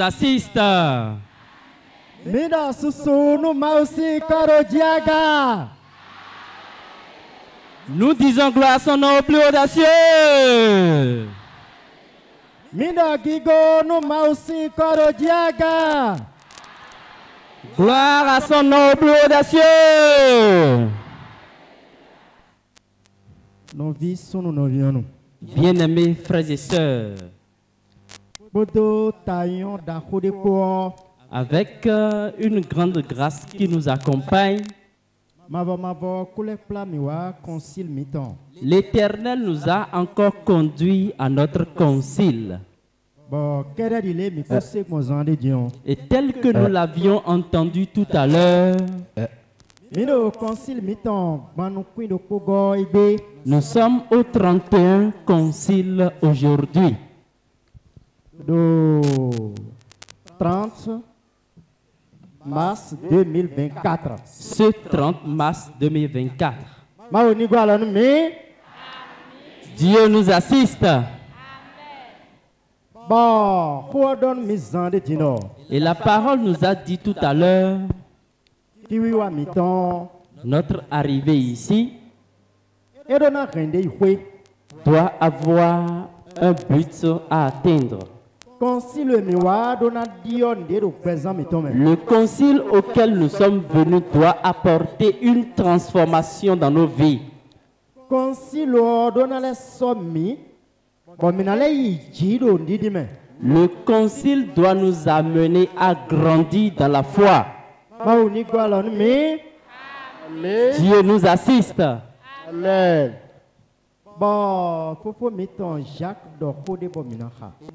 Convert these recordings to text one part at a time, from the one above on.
assiste. Mina susunu mausi karodiaga. Nous disons gloire à son nom au plus audacieux. Mina gigo no mausi karodiaga. Gloire à son nom au plus audacieux. Nos vies sont nos vies. Bien-aimés frères et sœurs, Bodo taillon d'akode pour. avec une grande grâce qui nous accompagne, l'Éternel nous a encore conduits à notre concile. Et tel que nous l'avions entendu tout à l'heure, nous sommes au 31 concile aujourd'hui. 30 mars 2024. Ce 30 mars 2024. Dieu nous assiste. Et la parole nous a dit tout à l'heure, notre arrivée ici doit avoir un but à atteindre. Le concile auquel nous sommes venus doit apporter une transformation dans nos vies. Le concile doit nous amener à grandir dans la foi. Dieu nous assiste. Amen.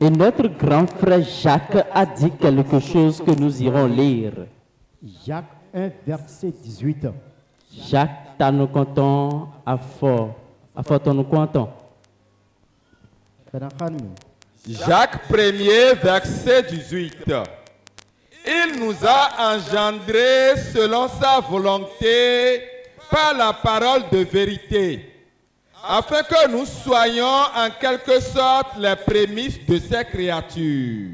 Et notre grand frère Jacques a dit quelque chose que nous irons lire. Jacques 1, verset 18. Jacques, t'as nous comptons à fort. À fort, nous comptons. Jacques 1er, verset 18. Il nous a engendrés selon sa volonté par la parole de vérité, afin que nous soyons en quelque sorte les prémices de ces créatures.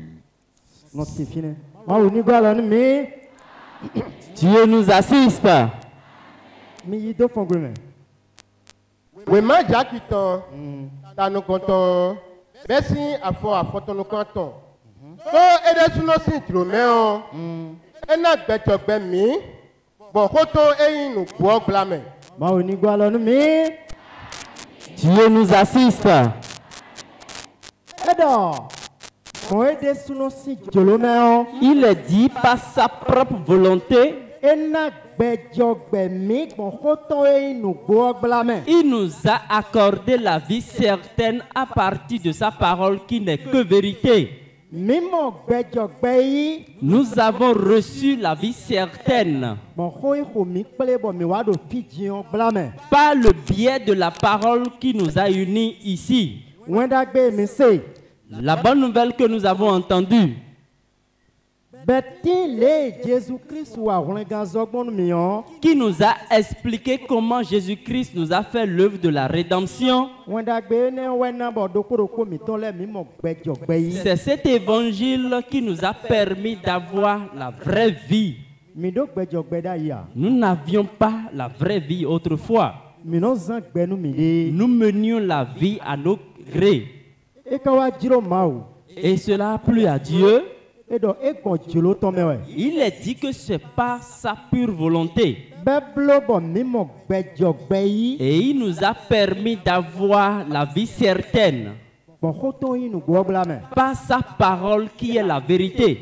Dieu nous assiste. Oui, mais Jacques, t'as nous comptons. Merci à fort nous comptons. Oh, et des sous-nos cintromés, et notre bête mi, bon, roto et nous bois blâmer. Dieu nous assiste. Il est dit par sa propre volonté. Il nous a accordé la vie certaine à partir de sa parole qui n'est que vérité. Nous avons reçu la vie certaine par le biais de la parole qui nous a unis ici. La bonne nouvelle que nous avons entendue, qui nous a expliqué comment Jésus-Christ nous a fait l'œuvre de la rédemption. C'est cet évangile qui nous a permis d'avoir la vraie vie. Nous n'avions pas la vraie vie autrefois. Nous menions la vie à nos grés. Et cela a plu à Dieu. Il est dit que c'est par sa pure volonté. Et il nous a permis d'avoir la vie certaine par sa parole qui est la vérité.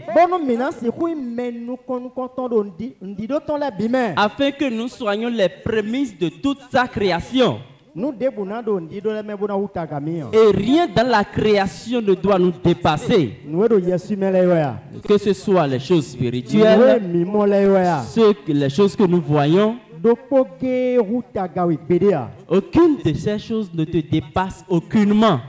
Afin que nous soyons les prémices de toute sa création. Et rien dans la création ne doit nous dépasser. Que ce soit les choses spirituelles, les choses que nous voyons. Aucune de ces choses ne te dépasse aucunement.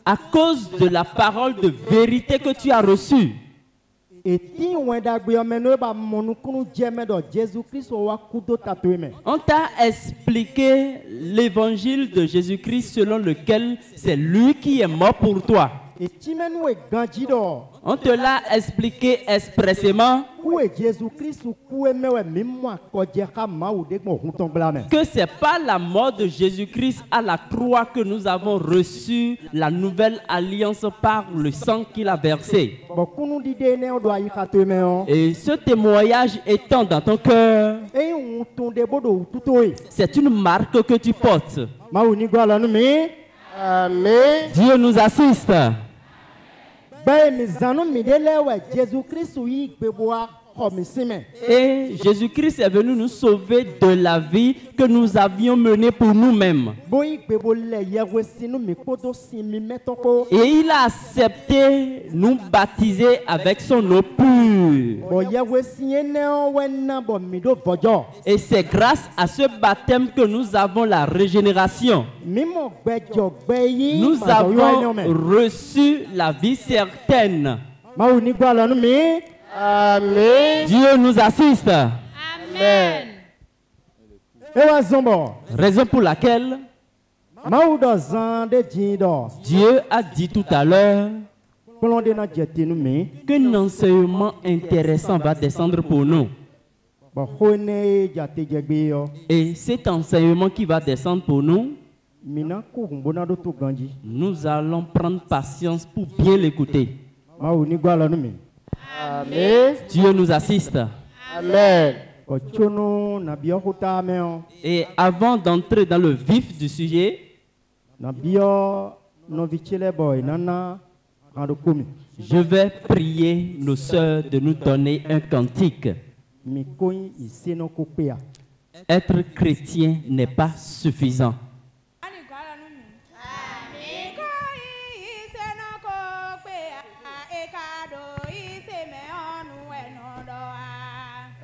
À cause de la parole de vérité que tu as reçue. On t'a expliqué l'évangile de Jésus-Christ selon lequel c'est lui qui est mort pour toi. On te l'a expliqué expressément que ce n'est pas la mort de Jésus-Christ à la croix que nous avons reçu la nouvelle alliance par le sang qu'il a versé. Et ce témoignage étant dans ton cœur, c'est une marque que tu portes. Amen. Dieu nous assiste. Et Jésus-Christ est venu nous sauver de la vie que nous avions menée pour nous-mêmes. Et il a accepté nous baptiser avec son eau pure. Et c'est grâce à ce baptême que nous avons la régénération. Nous avons reçu la vie certaine. Amen. Dieu nous assiste. Amen. Raison pour laquelle Dieu a dit tout à l'heure qu'un enseignement intéressant va descendre pour nous. Et cet enseignement qui va descendre pour nous, nous allons prendre patience pour bien l'écouter. Amen. Dieu nous assiste. Amen. Et avant d'entrer dans le vif du sujet, je vais prier nos sœurs de nous donner un cantique. Être chrétien n'est pas suffisant.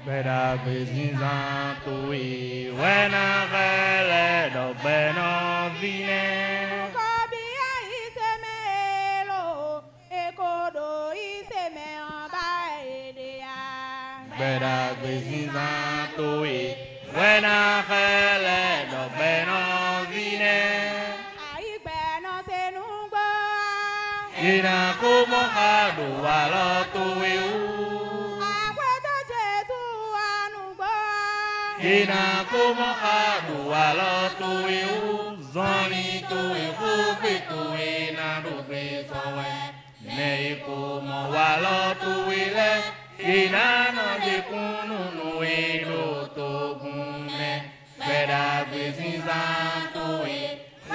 Beda bezinza tui wena gele do beno vine Kobia isemelo ekodo iseme abaedea Beda bezinza tui wena gele do beno vine Aibeno tenungba Ina kumo hadu walo tui Ina como adu walo tuwe zoni tuwe fupi tuwe na dupe sowe ne como walo tuwe le ina no de kunu nuwe do to gune beda bezinza tuwe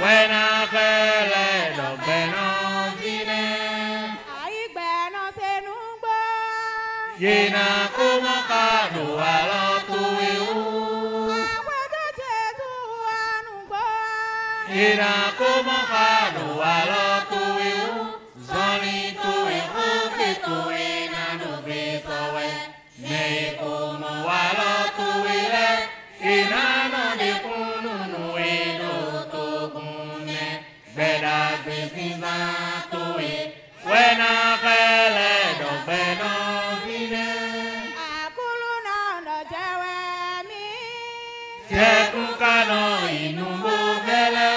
wena kele do beno vine Aibeno tenungba Ina como adu walo tuwe Ina como hadu walo tuwe zoni tuwe fuki tuwe na nubi sowe ne como walo tuwe le ina no de kunu nuwe do to kune beda bezinza tuwe wena kele do beno vine Akulu na no jewe mi Tekukano inumbu vele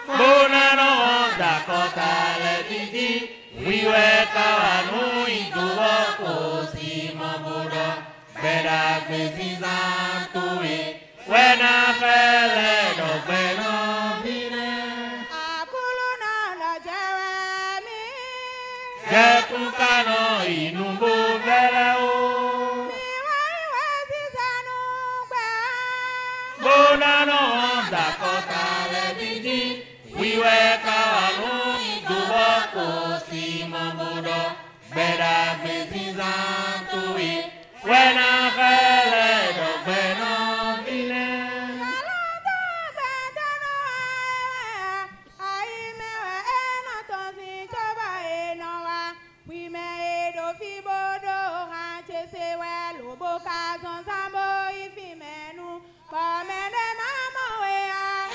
Bonano Dakota le didi wiwe kawanu iduwa kosimo budo beda bezinza tuwe wena fele do beno vine Akulu na no jewe mi Tekukano inumbu vele Bonano Dakota le didi wiwe kawanu iduwa kosimo budo beda bezinza tuwe wena fele do beno vine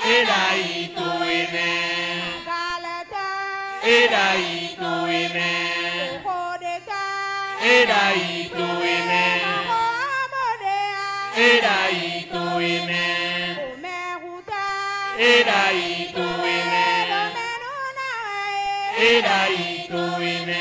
Ida ituine Ida ituine Ida ituine Ida ituine Ida ituine Edai tuine.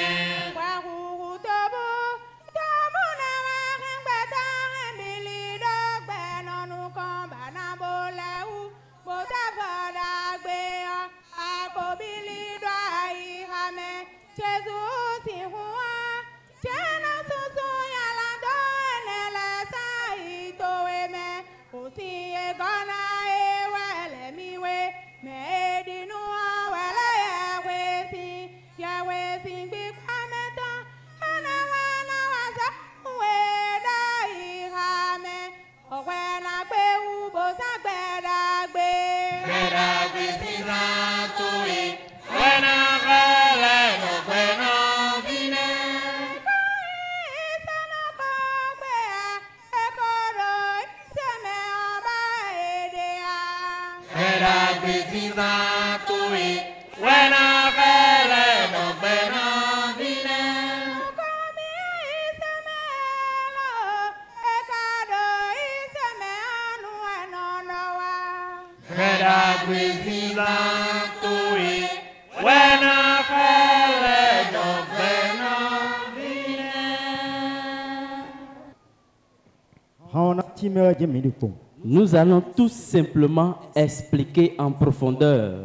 Nous allons tout simplement expliquer en profondeur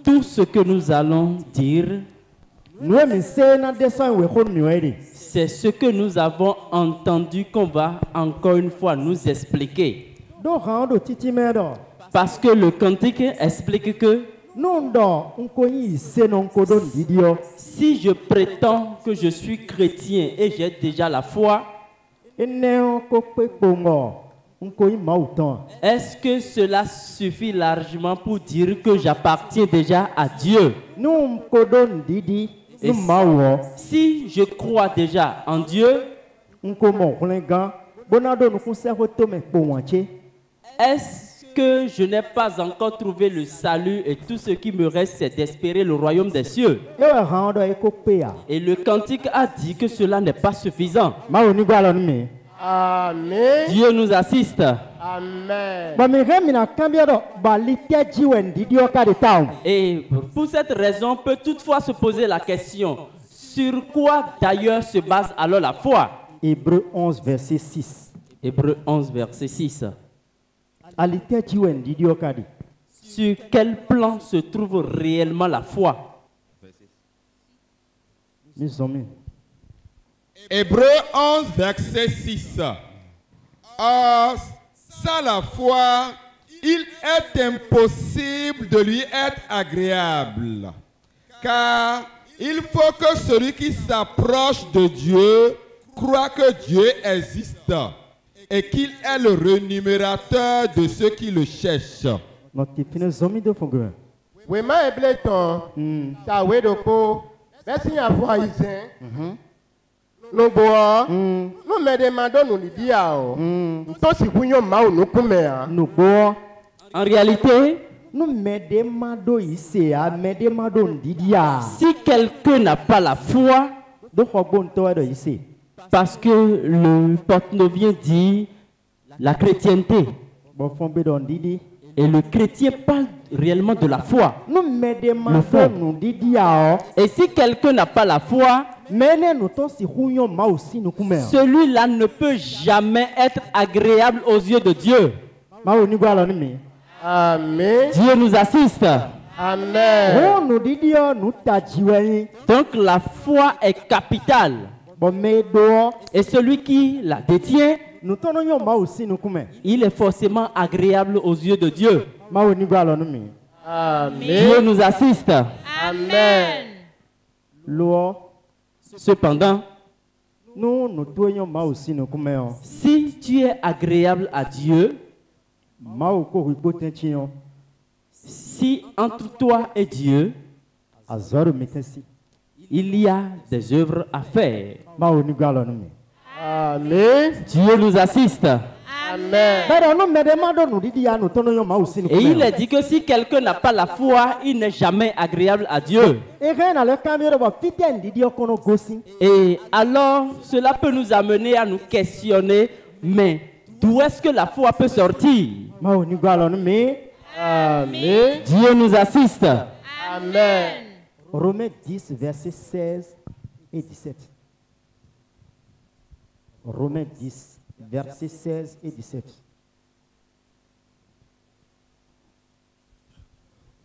tout ce que nous allons dire. C'est ce que nous avons entendu qu'on va encore une fois nous expliquer. Parce que le cantique explique que si je prétends que je suis chrétien et j'ai déjà la foi, est-ce que cela suffit largement pour dire que j'appartiens déjà à Dieu? Et si je crois déjà en Dieu, est-ce que je n'ai pas encore trouvé le salut et tout ce qui me reste, c'est d'espérer le royaume des cieux? Et le cantique a dit que cela n'est pas suffisant. Amen. Dieu nous assiste. Amen. Et pour cette raison, on peut toutefois se poser la question, sur quoi d'ailleurs se base alors la foi? Hébreux 11, verset 6. Hébreux 11, verset 6. Sur quel plan se trouve réellement la foi? Hébreux 11, verset 6. Or, sans la foi, il est impossible de lui être agréable. Car il faut que celui qui s'approche de Dieu croit que Dieu existe et qu'il est le rémunérateur de ceux qui le cherchent. En réalité, si quelqu'un n'a pas la foi, parce que le porte-novien dit la chrétienté, et le chrétien parle réellement de la foi. Et si quelqu'un n'a pas la foi, celui-là ne peut jamais être agréable aux yeux de Dieu. Amen. Dieu nous assiste. Amen. Donc la foi est capitale. Et celui qui la détient, il est forcément agréable aux yeux de Dieu. Amen. Dieu nous assiste. Amen. Cependant, si tu es agréable à Dieu, si entre toi et Dieu, il y a des œuvres à faire. Amen. Dieu nous assiste. Amen. Et il est dit que si quelqu'un n'a pas la foi, il n'est jamais agréable à Dieu. Et alors, cela peut nous amener à nous questionner, mais d'où est-ce que la foi peut sortir? Amen. Dieu nous assiste. Amen. Romains 10, versets 16 et 17. Romains 10, versets 16 et 17.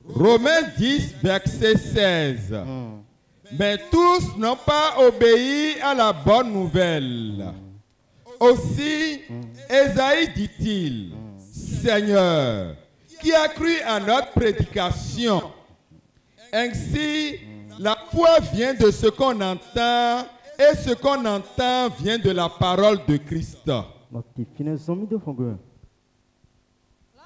Romains 10, verset 16. Mais tous n'ont pas obéi à la bonne nouvelle. Aussi, Ésaïe dit-il, Seigneur, qui a cru à notre prédication? Ainsi, la foi vient de ce qu'on entend, et ce qu'on entend vient de la parole de Christ.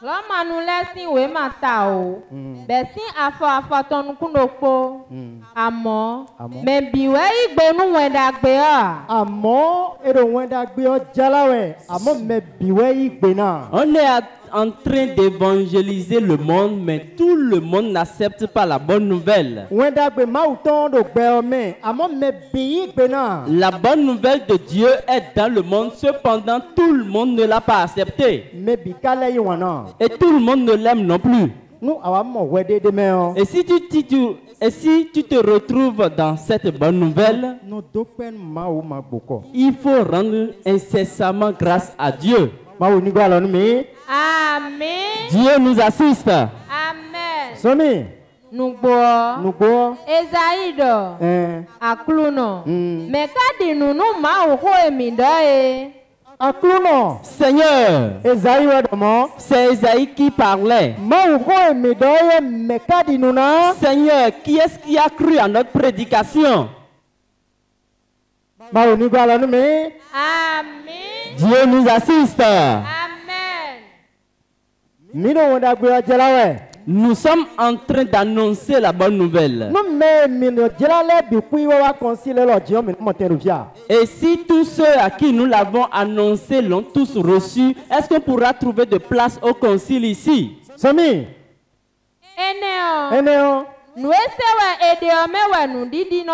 Lama nous laisse oui matao. Besi afo tonu kunoko. Amo. Mais biwe igbonu wenda gbea. Amo ero wenda gbea jalawe. Amo me biwe igbena. On est en train d'évangéliser le monde, mais tout le monde n'accepte pas la bonne nouvelle. La bonne nouvelle de Dieu est dans le monde, cependant tout le monde ne l'a pas accepté. Et tout le monde ne l'aime non plus. Et si tu te retrouves dans cette bonne nouvelle, il faut rendre incessamment grâce à Dieu. Amen. Dieu nous assiste. Amen. Somi. Nous Esaïdo. Akluno. Mais quand nous nous ma Akluno. Seigneur. C'est Esaïe qui parlait. Seigneur, qui est-ce qui a cru à notre prédication? Amen. Dieu nous assiste. Amen. Nous sommes en train d'annoncer la bonne nouvelle. Et si tous ceux à qui nous l'avons annoncé l'ont tous reçu, est-ce qu'on pourra trouver de place au concile ici? Sami. Eneo. Nous nous didi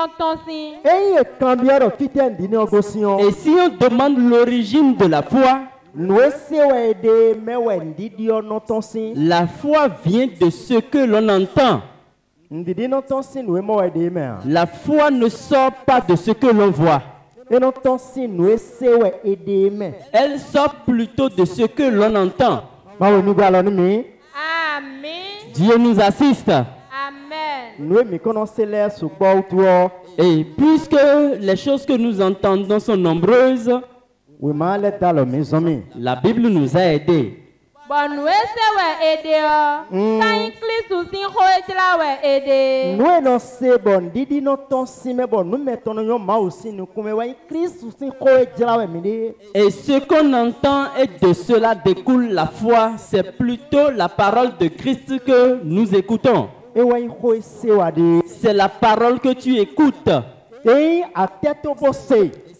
Et si on demande l'origine de la foi, la foi vient de ce que l'on entend. La foi ne sort pas de ce que l'on voit. Elle sort plutôt de ce que l'on entend. Amen. Dieu nous assiste. Et puisque les choses que nous entendons sont nombreuses, la Bible nous a aidés. Et ce qu'on entend et de cela découle la foi, c'est plutôt la parole de Christ que nous écoutons. C'est la parole que tu écoutes.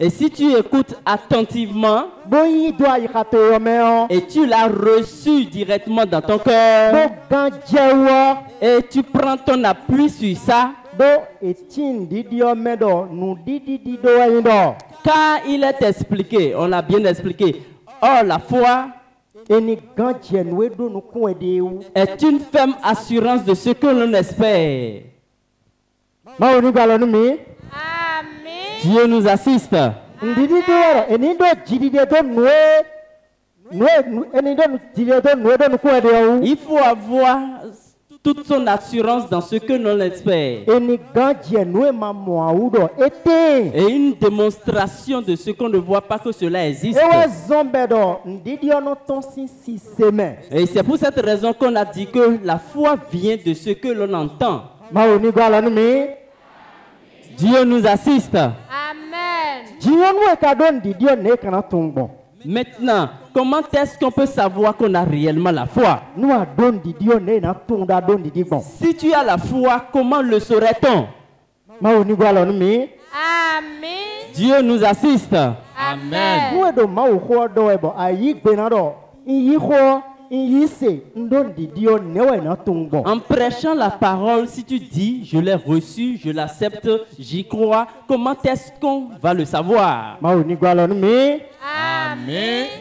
Et si tu écoutes attentivement et tu l'as reçu directement dans ton cœur et tu prends ton appui sur ça, car il est expliqué, on l'a bien expliqué, or la foi est une ferme assurance de ce que l'on espère. Amen. Dieu nous assiste. Il faut avoir toute son assurance dans ce que l'on espère. Et une démonstration de ce qu'on ne voit pas que cela existe. Et c'est pour cette raison qu'on a dit que la foi vient de ce que l'on entend. Dieu nous assiste. Amen. Maintenant, comment est-ce qu'on peut savoir qu'on a réellement la foi? Si tu as la foi, comment le saurait-on? Amen. Dieu nous assiste. Amen. En prêchant la parole, si tu dis, je l'ai reçu, je l'accepte, j'y crois, comment est-ce qu'on va le savoir? Amen.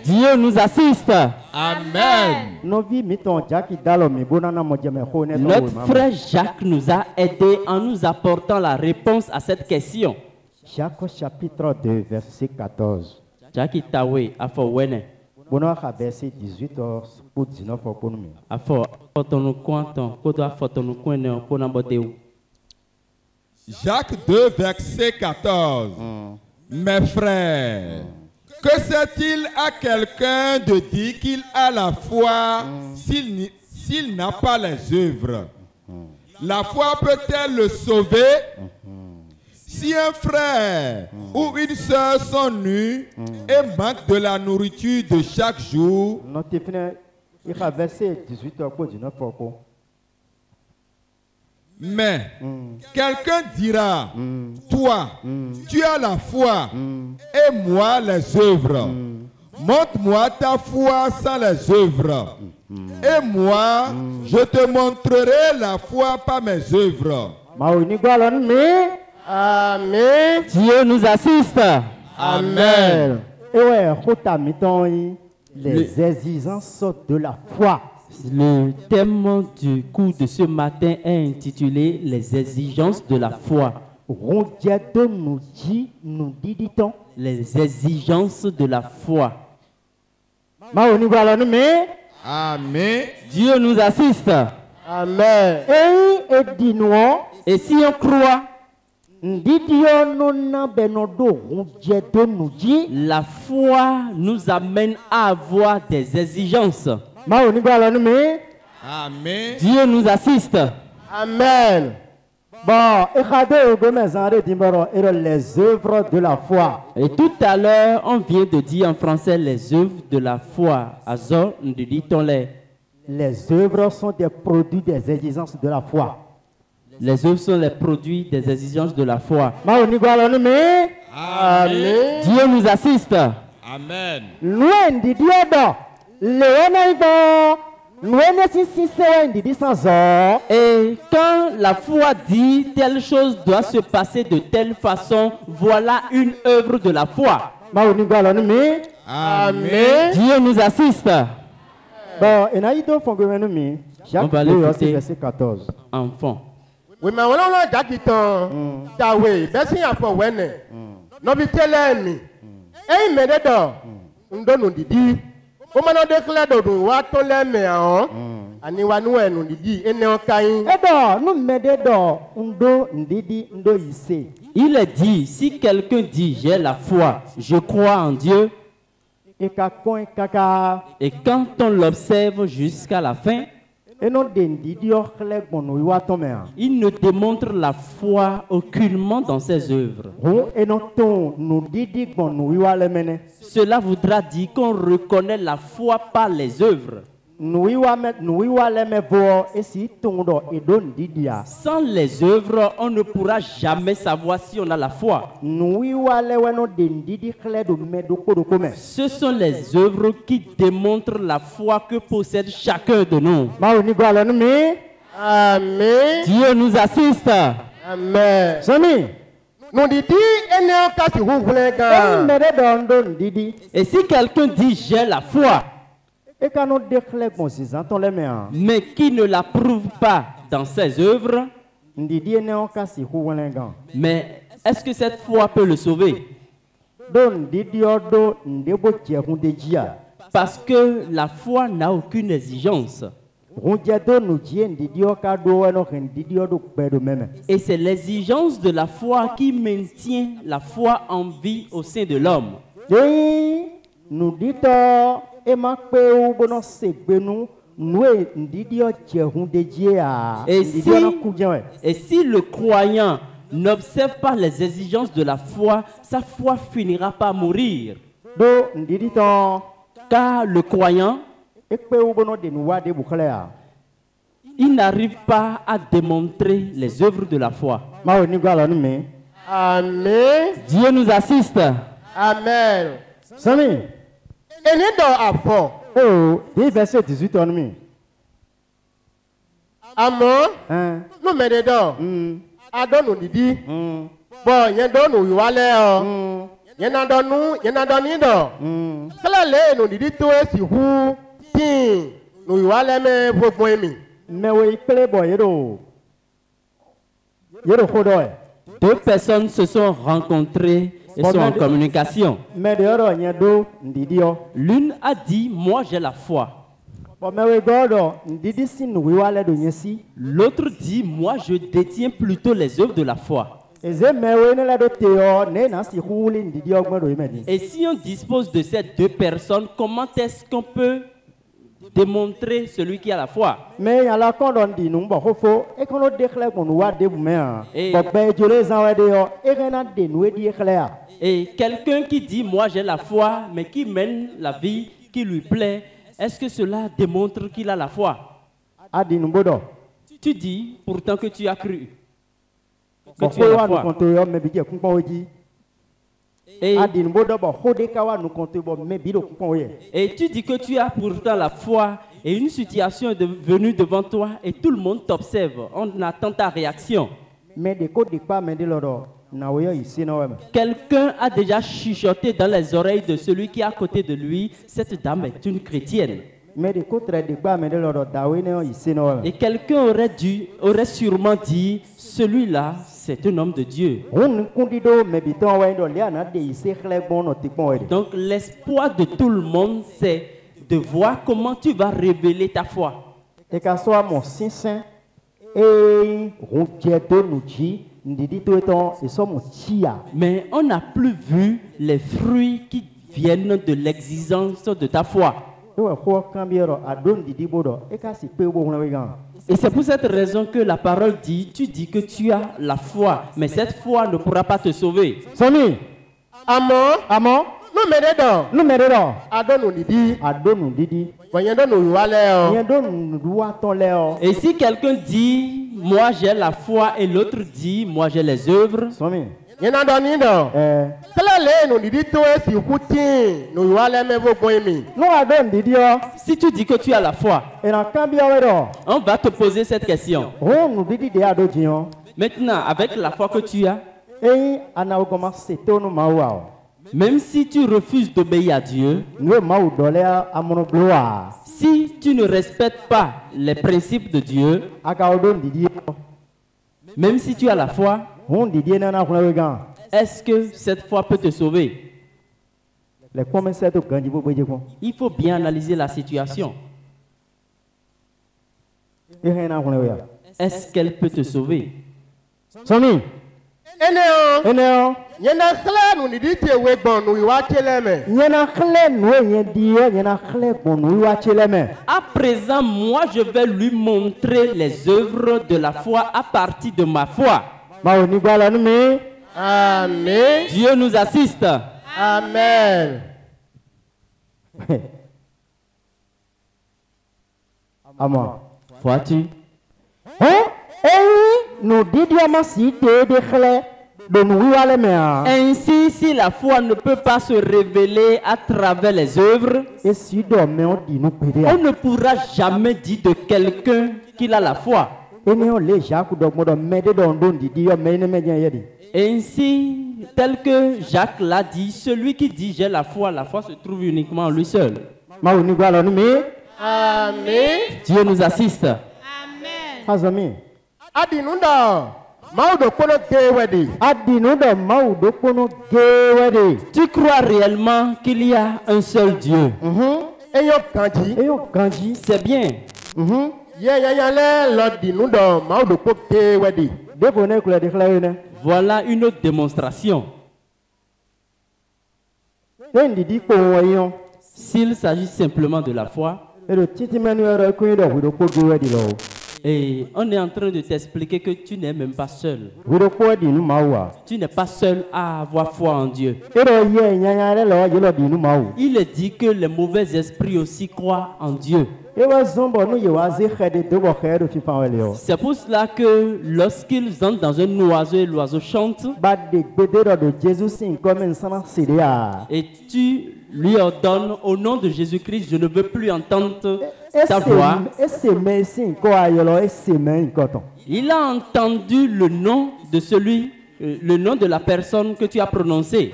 Dieu nous assiste. Amen. Notre frère Jacques nous a aidés en nous apportant la réponse à cette question. Jacques chapitre 2, verset 14. Jacques Itawe, afo wene. Verset 18 pour 19 pour nous. Afo fotonu kwanton, koto afotonu kwene pona boteou. Jacques 2, verset 14. Mes frères, que sert-il à quelqu'un de dire qu'il a la foi s'il n'a pas les œuvres? La foi peut-elle le sauver? Si un frère ou une sœur sont nus et manquent de la nourriture de chaque jour, verset 18 pour 19 mais quelqu'un dira, toi, tu as la foi et moi les œuvres. Montre-moi ta foi sans les œuvres. Et moi, je te montrerai la foi par mes œuvres. Amen. Dieu nous assiste. Amen. Les exigences de la foi. Le thème du cours de ce matin est intitulé Les exigences de la foi. Les exigences de la foi. Amen. Dieu nous assiste. Amen. Et si on croit, la foi nous amène à avoir des exigences. Amen. Dieu nous assiste. Amen. Les œuvres de la foi. Et tout à l'heure, on vient de dire en français les œuvres de la foi. Azor, nous dit-on-les. Les œuvres sont des produits des exigences de la foi. Les œuvres sont les produits des exigences de la foi. Amen. Dieu nous assiste. Amen. Et quand la foi dit telle chose doit se passer de telle façon, voilà une œuvre de la foi. Amen. Dieu nous assiste. On va l'écouter. verset 14. Enfant. Oui, mais on a déjà dit Tawe, Bessie a fait Wene. Non, mais tell me. Eh, mais d'accord. On donne dit. On m'a déclaré de voir ton lème. Ani wanu enu dit. Et non, Caïn. Il est dit, si quelqu'un dit j'ai la foi, je crois en Dieu, et quand on l'observe jusqu'à la fin, il ne démontre la foi aucunement dans ses œuvres. Cela voudra dire qu'on reconnaît la foi par les œuvres. Sans les œuvres, on ne pourra jamais savoir si on a la foi. Ce sont les œuvres qui démontrent la foi que possède chacun de nous. Amen. Dieu nous assiste. Amen. Et si quelqu'un dit j'ai la foi, mais qui ne l'approuve pas dans ses œuvres, mais est-ce que cette foi peut le sauver? Parce que la foi n'a aucune exigence. Et c'est l'exigence de la foi qui maintient la foi en vie au sein de l'homme. Et si le croyant n'observe pas les exigences de la foi, sa foi finira par mourir. Car le croyant, il n'arrive pas à démontrer les œuvres de la foi. Amen. Dieu nous assiste. Amen. Oh, des verset 18 en mi. Àmọ́, Hein? nous mettons dedans. Adonu didi. Bon, yẹn donu ìwálẹ̀ ọ. Yẹn na dọ́nu ìdọ̀. Kílẹ̀ lé nu didi tó esi hu tíì nu ìwálẹ̀ mẹ́ gbogbo èmi. Mais oui, plaît, bon, yero. Yero khodoy. Deux personnes se sont rencontrées et sont en communication. Mais dehors, il y a deux, ndidio. L'une a dit, moi j'ai la foi. Bon, mais oui, godo, ndidi si nous wale do nyesi. L'autre dit, moi je détiens plutôt les œuvres de la foi. Eze mais oui, ne la do teo, ne na si huli ndidio gme do imedi. Et si on dispose de ces deux personnes, comment est-ce qu'on peut démontrer celui qui a la foi? Mais y a la condon di nous bon fo et qu'on a déclaré qu'on doit déboumer. Et- Bon, ben je les envoie dehors et rien à dénouer déclarer. Et quelqu'un qui dit, moi j'ai la foi, mais qui mène la vie qui lui plaît, est-ce que cela démontre qu'il a la foi? A di nous bodo. Tu dis pourtant que tu as cru, que Bon, tu as la nous foi. compte yo mais bi je comprends oji. Et, A di nous bodo bon hode kawa nous compte bon mais bi do comprends oye. et tu dis que tu as pourtant la foi et une situation est venue devant toi et tout le monde t'observe. On attend ta réaction. Mais de côté de pas mais de l'oro. Na oyo ici na ouais. Quelqu'un a déjà chuchoté dans les oreilles de celui qui est à côté de lui, cette dame est une chrétienne. Mais de côté de pas mais de l'oro dawe ne ici na ouais. Et quelqu'un aurait sûrement dit, celui-là, c'est un homme de Dieu. On condido mais biton ouais do lia na de ici clé bon no ti pon. Donc l'espoir de tout le monde, c'est de voir comment tu vas révéler ta foi. Et qu'à soit mon sinsin et routier de nous dit ndidi to eton et so mon tia. Mais on n'a plus vu les fruits qui viennent de l'exigence de ta foi. Et ouais ko cambiero a don didi bodo et qu'à si pe bo na wegan. Et c'est pour cette raison que la parole dit, tu dis que tu as la foi, mais cette foi ne pourra pas te sauver. Somi, Àmọ́, amo, nous mettons dedans. nous merero Adonu didi. a don nous didi. Bon, yẹn donu ìwálẹ̀ ọ. Rien don nous doit ton leo. Et si quelqu'un dit, moi j'ai la foi, et l'autre dit, moi j'ai les œuvres, Somi, Yẹn na dọ́nu ìdọ̀. Kílẹ̀ lé nu didi tó esi hu tíì nu ìwálẹ̀ mẹ́ gbogbo èmi. nous a don didi o. si tu dis que tu as la foi, Et na cambiero. on va te poser cette question. On nous didi de ado jion. Maintenant, avec la foi que tu as, Et ana o commence to no mawa. même si tu refuses d'obéir à Dieu, Nous mau dole a mono gloire. si tu ne respectes pas les principes de Dieu, Aka o don didi. même si tu as la foi, On didi na na kuna wegan. est-ce que cette foi peut te sauver? Les commerçants to ganji bo beje ko. Il faut bien analyser la situation. E rien na kuna weya. Est-ce qu'elle peut te sauver? Somi, Ene o. eneo. Yẹn na kílẹ̀ nu didi tí ewé gbọ̀n nu ìwá tẹ́lẹ̀ mẹ́. Nyena khle no yen die, nyena khle bonu wa cheleme. À présent, moi, je vais lui montrer les œuvres de la foi à partir de ma foi. Ma oni gwala nu mi. Amen. Dieu nous assiste. Amen. Ama. Vois-tu? Hein? Eh, no didio ma si te de khle bonu wa le me a. Ainsi, si la foi ne peut pas se révéler à travers les œuvres, E si do me on di nu pede on a. ne pourra jamais dire de quelqu'un qu'il a la foi. Ene on le ja ku do modo mede do don didio me ne me jen yedi. Ainsi, tel que Jacques l'a dit, celui qui dit j'ai la foi se trouve uniquement en lui seul. Ma oni gwala nu mi. Amen. Dieu nous assiste. Amen. Azami. Adinu dọ̀. Máa dò kpọ́nà gé wẹ̀dì. Adinu do ma u do kono gewede. Tu crois réellement qu'il y a un seul Dieu? Eyọ kànjí. E yo ganji. C'est bien. Yẹ́yẹ́yẹ́ lẹ́ lọ dìnnú dọ̀. Máa dò kpọ́ gé wẹ̀dì. De bone kule de khle ne. Voilà une autre démonstration. E ndidi ko wayon. S'il s'agit simplement de la foi, E do titi menu ero ku do wi do ko gewede lo. et on est en train de t'expliquer que tu n'es même pas seul. Wi do ko di nu ma wa. Tu n'es pas seul à avoir foi en Dieu. E do ye nyanya le lo ye lo di nu ma wu. Il est dit que les mauvais esprits aussi croient en Dieu. E wa zombo nu ye wa ze khede do bo khedo fi fa wele yo. C'est pour cela que lorsqu'ils entrent dans un oiseau et l'oiseau chante, Ba de gbede do de Jesus sin comme en sana sidia. et tu lui ordonne au nom de Jésus-Christ, je ne veux plus entendre sa voix. Il a entendu le nom de celui, le nom de la personne que tu as prononcé.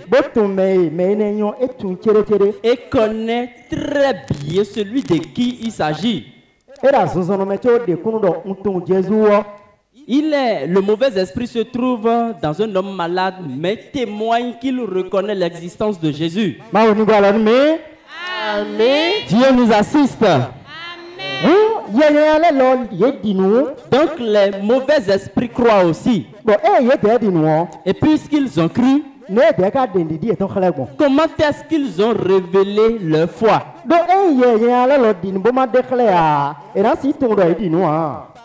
Et connaît très bien celui de qui il s'agit. Le mauvais esprit se trouve dans un homme malade, mais témoigne qu'il reconnaît l'existence de Jésus. Amen. Dieu nous assiste. Donc les mauvais esprits croient aussi. Et puisqu'ils ont cru, comment est-ce qu'ils ont révélé leur foi?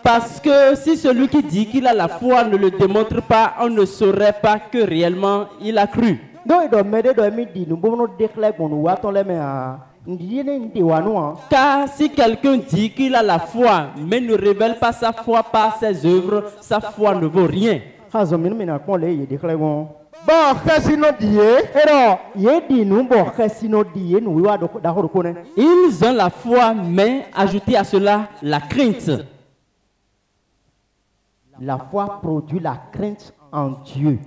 Parce que si celui qui dit qu'il a la foi ne le démontre pas, on ne saurait pas que réellement il a cru. Car si quelqu'un dit qu'il a la foi, mais ne révèle pas sa foi par ses œuvres, sa foi ne vaut rien. Ils ont la foi, mais ajoutez à cela la crainte. La foi produit la crainte en Dieu.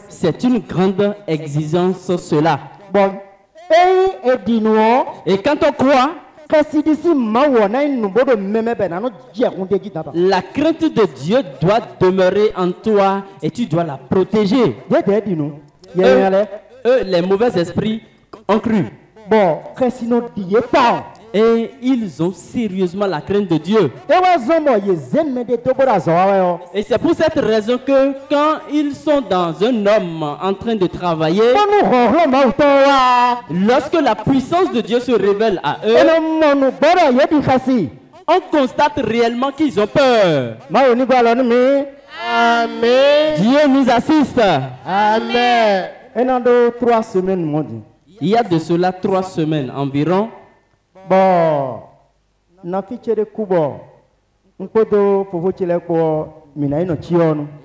C'est une grande exigence cela. Et quand on croit, la crainte de Dieu doit demeurer en toi et tu dois la protéger. Eux, les mauvais esprits ont cru. Et ils ont sérieusement la crainte de Dieu. Et c'est pour cette raison que quand ils sont dans un homme en train de travailler, lorsque la puissance de Dieu se révèle à eux, on constate réellement qu'ils ont peur. Amen. Dieu nous assiste. Amen. Il y a de cela 3 semaines environ.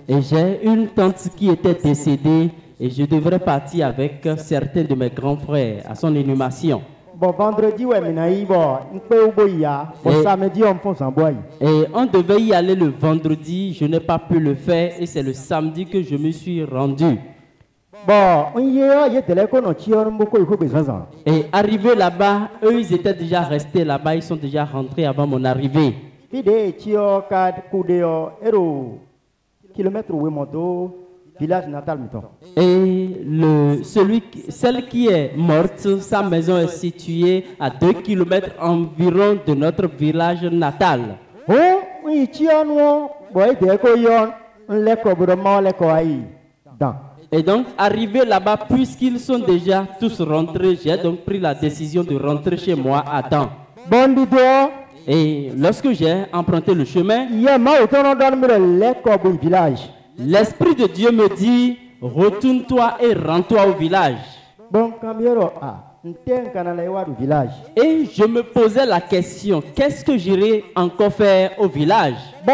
Et j'ai une tante qui était décédée et je devrais partir avec certains de mes grands frères à son inhumation. Et on devait y aller le vendredi, je n'ai pas pu le faire et c'est le samedi que je me suis rendu. Et arrivé là-bas, eux ils étaient déjà restés là-bas, ils sont déjà rentrés avant mon arrivée. Et celle qui est morte, sa maison est située à 2 km environ de notre village natal. Et donc, arrivé là-bas, puisqu'ils sont déjà tous rentrés, j'ai donc pris la décision de rentrer chez moi à temps. Et lorsque j'ai emprunté le chemin, l'Esprit de Dieu me dit, retourne-toi et rends-toi au village. Et je me posais la question, qu'est-ce que j'irai encore faire au village? Et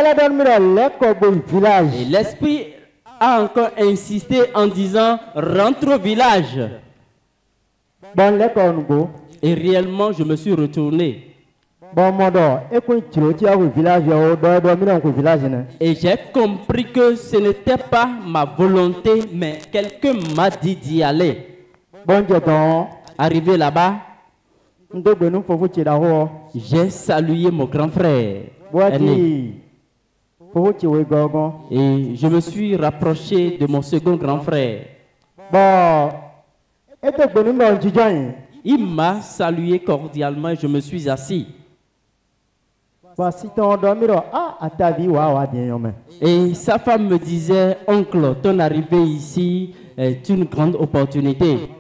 l'Esprit a encore insisté en disant, rentre au village. Et réellement, je me suis retourné. Et j'ai compris que ce n'était pas ma volonté, mais quelqu'un m'a dit d'y aller. Arrivé là-bas, j'ai salué mon grand frère aîné. Et je me suis rapproché de mon second grand frère. Il m'a salué cordialement et je me suis assis. Et sa femme me disait, oncle, ton arrivée ici est une grande opportunité.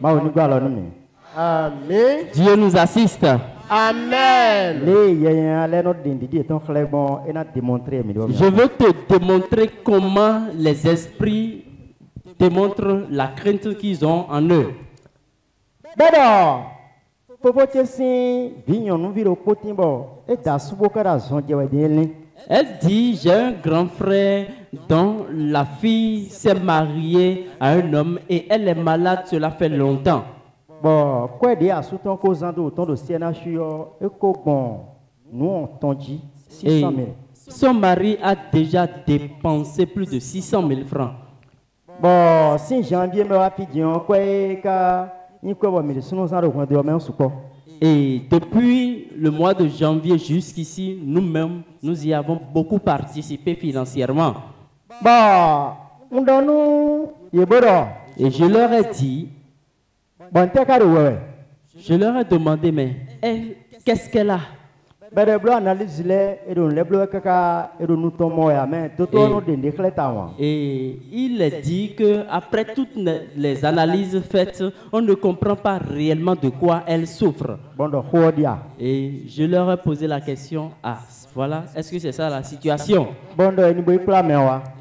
Amen. Dieu nous assiste. Amen. Je veux te démontrer comment les esprits démontrent la crainte qu'ils ont en eux. Elle dit, j'ai un grand frère dont la fille s'est mariée à un homme et elle est malade, cela fait longtemps. Bon, quoi dire à soutenir qu'aux ans autant de CNH, et qu'au bon, nous on t'en dit 600 000. Son mari a déjà dépensé plus de 600 000 francs. Bon, si janvier me rapidement, quoi, il quoi, mais sinon ça reprend de même sous quoi. Et depuis le mois de janvier jusqu'ici, nous-mêmes, nous y avons beaucoup participé financièrement. Bon, on donne nous, et je leur ai dit, bon, je leur ai demandé, mais elle, qu'est-ce qu'elle a? Et il est dit que après toutes les analyses faites, on ne comprend pas réellement de quoi elle souffre. Et je leur ai posé la question, voilà, est-ce que c'est ça la situation?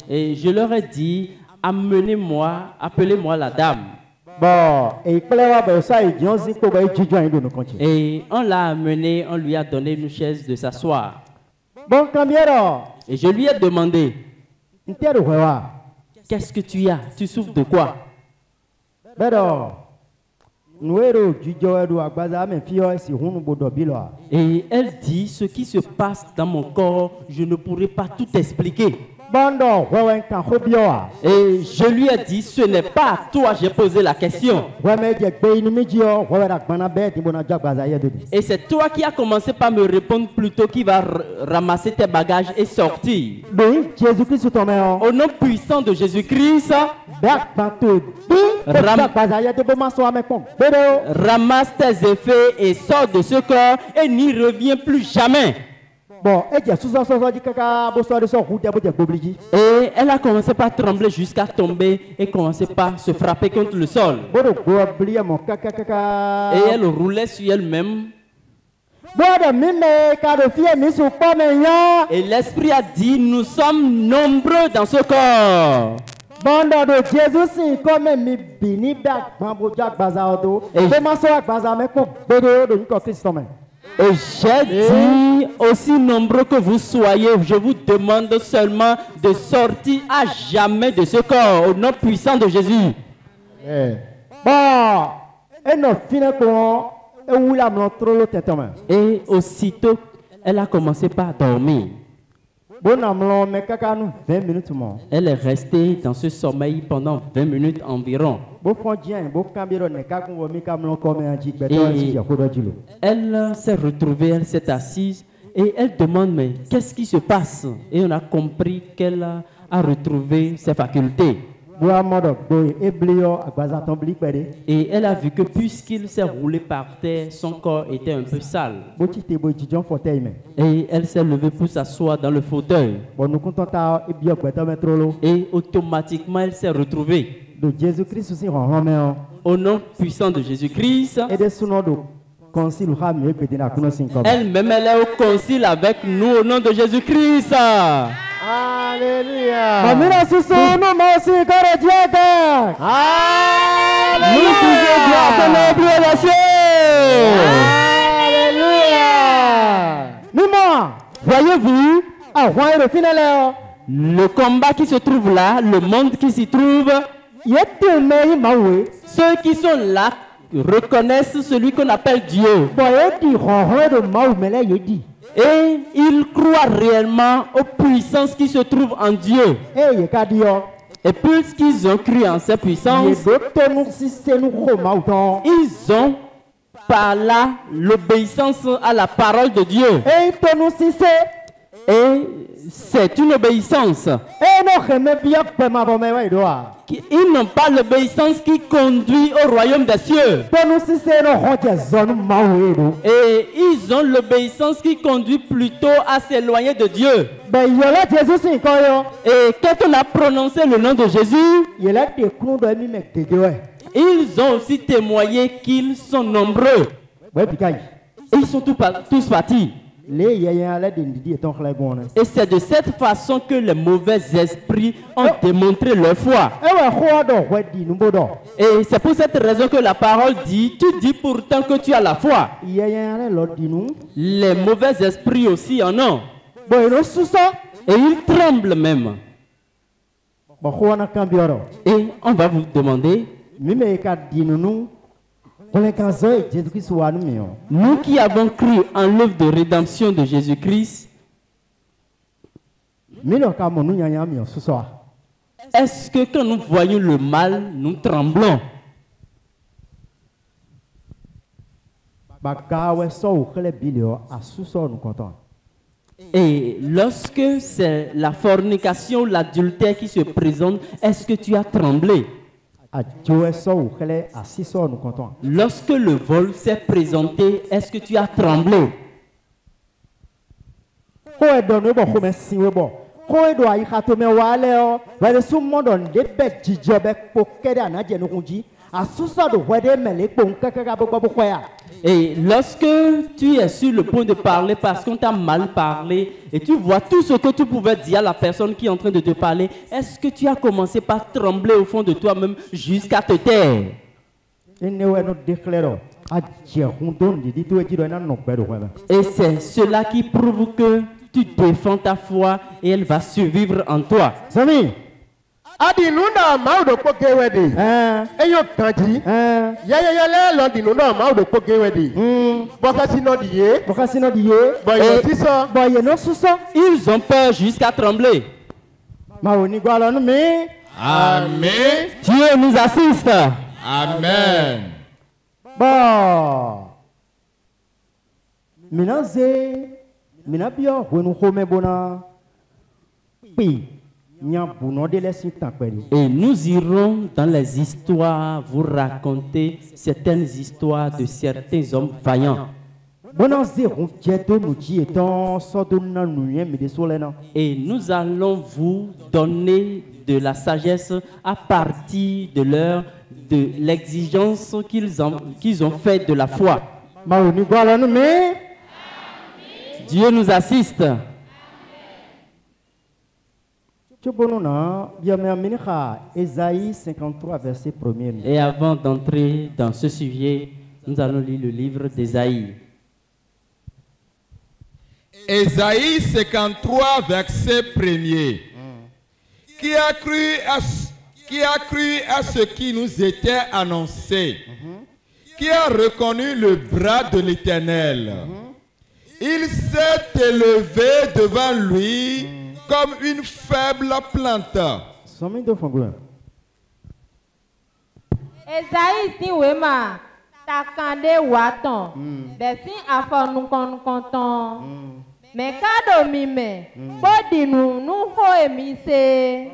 Et je leur ai dit, appelez-moi la dame. Et on l'a amené, on lui a donné une chaise de s'asseoir. Et je lui ai demandé, qu'est-ce que tu as? Tu souffres de quoi? Et elle dit, ce qui se passe dans mon corps, je ne pourrai pas tout expliquer. Et je lui ai dit, ce n'est pas à toi, j'ai posé la question. Et c'est toi qui as commencé par me répondre plutôt qui va ramasser tes bagages et sortir. Au nom puissant de Jésus-Christ, ramasse tes effets et sors de ce corps et n'y reviens plus jamais. Et elle a commencé par trembler jusqu'à tomber et commencer par se frapper contre le sol. Et elle roulait sur elle-même. Et l'Esprit a dit, nous sommes nombreux dans ce corps. Et j'ai dit, aussi nombreux que vous soyez, je vous demande seulement de sortir à jamais de ce corps, au nom puissant de Jésus. Et aussitôt, elle a commencé par dormir. Elle est restée dans ce sommeil pendant 20 minutes environ. Et elle s'est retrouvée, elle s'est assise et elle demande, mais qu'est-ce qui se passe? Et on a compris qu'elle a retrouvé ses facultés. Et elle a vu que puisqu'il s'est roulé par terre, son corps était un peu sale. Et elle s'est levée pour s'asseoir dans le fauteuil. Et automatiquement, elle s'est retrouvée. Au nom puissant de Jésus-Christ, elle-même, elle est au concile avec nous au nom de Jésus-Christ. Alléluia. Alléluia. Voyez-vous, le combat qui se trouve là, le monde qui s'y trouve, ceux qui sont là reconnaissent celui qu'on appelle Dieu. Et ils croient réellement aux puissances qui se trouvent en Dieu. Et puisqu'ils ont cru en ces puissances, ils ont par là l'obéissance à la parole de Dieu. Et c'est une obéissance. Ils n'ont pas l'obéissance qui conduit au royaume des cieux. Et ils ont l'obéissance qui conduit plutôt à s'éloigner de Dieu. Et quand on a prononcé le nom de Jésus, ils ont aussi témoigné qu'ils sont nombreux. Et ils sont tous partis. Et c'est de cette façon que les mauvais esprits ont démontré leur foi. Et c'est pour cette raison que la parole dit, tu dis pourtant que tu as la foi. Les mauvais esprits aussi en ont. Et il tremble même. Et on va vous demander, nous qui avons cru en l'œuvre de rédemption de Jésus-Christ, est-ce que quand nous voyons le mal, nous tremblons? Et lorsque c'est la fornication, l'adultère qui se présente, est-ce que tu as tremblé? Lorsque le vol s'est présenté, est-ce que tu as tremblé? Et lorsque tu es sur le point de parler parce qu'on t'a mal parlé et tu vois tout ce que tu pouvais dire à la personne qui est en train de te parler, est-ce que tu as commencé par trembler au fond de toi-même jusqu'à te taire? Et c'est cela qui prouve que tu défends ta foi et elle va survivre en toi. Adinunda maudo pokewedi. Eyo kanji. Yayayale lo dinunda maudo pokewedi. Bokasino diye. Boye siso. Boye no suso. Ils ont peur jusqu'à trembler. Maoni gwalon me. Amen. Dieu nous assiste. Amen. Bon. Minabio wenu home bona. Pi. Et nous irons dans les histoires vous raconter certaines histoires de certains hommes vaillants. Et nous allons vous donner de la sagesse à partir de l'exigence qu'ils ont fait de la foi. Dieu nous assiste. Ésaïe 53, verset 1er. Et avant d'entrer dans ce sujet, nous allons lire le livre d'Ésaïe. Ésaïe 53, verset 1er. Qui a cru à ce qui nous était annoncé? Qui a reconnu le bras de l'Éternel? Il s'est élevé devant lui comme une faible plante. Esaïe si wema takande waton besi afonu konton mekado mime bodinu nu ho emise.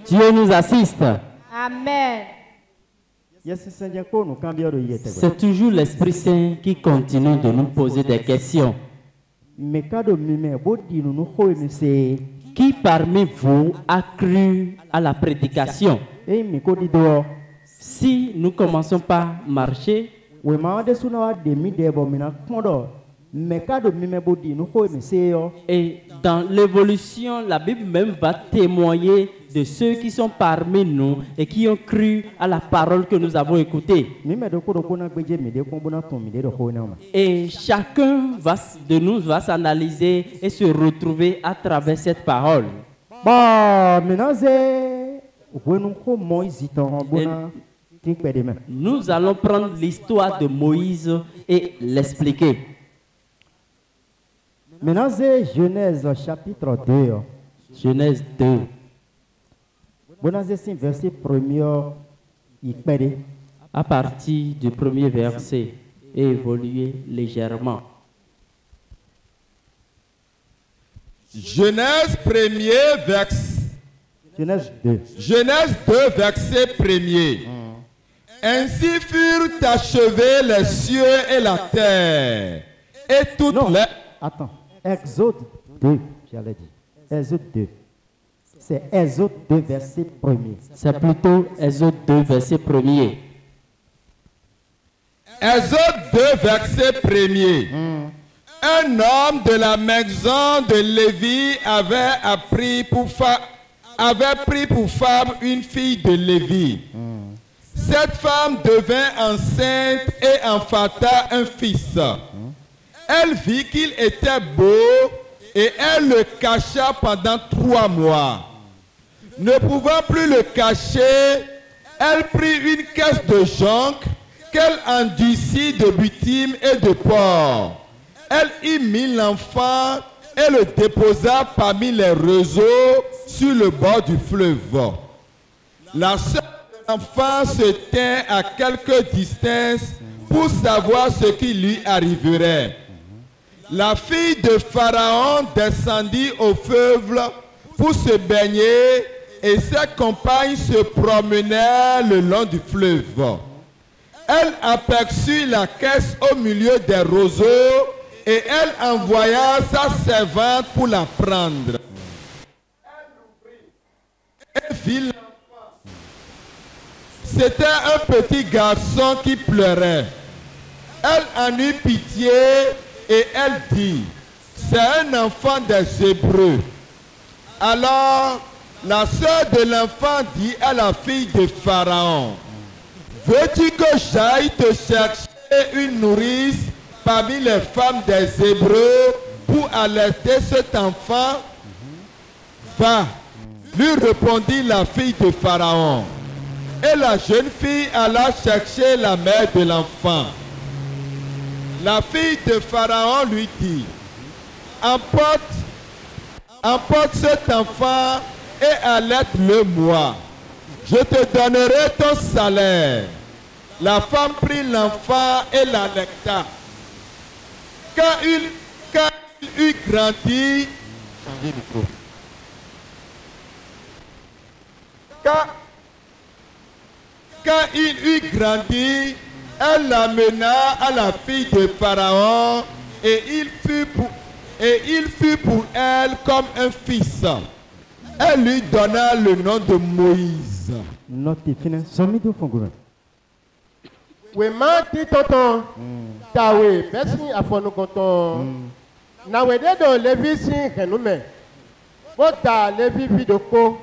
Dieu nous assiste. Amen. C'est toujours l'Esprit Saint qui continue de nous poser des questions. Qui parmi vous a cru à la prédication? Si nous commençons par marcher, et dans l'évolution, la Bible même va témoigner de ceux qui sont parmi nous et qui ont cru à la parole que nous avons écoutée. Et chacun de nous va s'analyser et se retrouver à travers cette parole. Nous allons prendre l'histoire de Moïse et l'expliquer. Maintenant, c'est Genèse chapitre 2. Genèse 2. Verset 1er. À partir du premier verset et évoluer légèrement. Genèse 1er, verset. Genèse 2. Genèse 2, verset 1er. Ainsi furent achevés les cieux et la terre. Et toutes les... Attends. Exode 2, j'allais dire. Exode 2. C'est Exode 2, verset 1er. C'est plutôt Exode 2, verset 1er. Exode 2, verset 1er. Un homme de la maison de Lévi avait pris pour femme une fille de Lévi. Cette femme devint enceinte et enfanta un fils. Elle vit qu'il était beau et elle le cacha pendant 3 mois. Ne pouvant plus le cacher, elle prit une caisse de jonc qu'elle endurcit de bitume et de porc. Elle y mit l'enfant et le déposa parmi les roseaux sur le bord du fleuve. La sœur de l'enfant se tint à quelque distance pour savoir ce qui lui arriverait. La fille de Pharaon descendit au fleuve pour se baigner et ses compagnes se promenaient le long du fleuve. Elle aperçut la caisse au milieu des roseaux et elle envoya sa servante pour la prendre. Elle l'ouvrit et vit l'enfant. C'était un petit garçon qui pleurait. Elle en eut pitié et elle dit, c'est un enfant des Hébreux. Alors la sœur de l'enfant dit à la fille de Pharaon, veux-tu que j'aille te chercher une nourrice parmi les femmes des Hébreux pour allaiter cet enfant? Va, lui répondit la fille de Pharaon. Et la jeune fille alla chercher la mère de l'enfant. La fille de Pharaon lui dit, emporte cet enfant et allaite-le moi. Je te donnerai ton salaire. La femme prit l'enfant et l'allaita. Quand il eut grandi, quand il eut grandi, elle l'amena à la fille de Pharaon et il fut pour elle comme un fils. Elle lui donna le nom de Moïse. Oui, ma dit tonton, tawe, besi afonu konton. Na wede do levi si henume. Bota levi fi doko.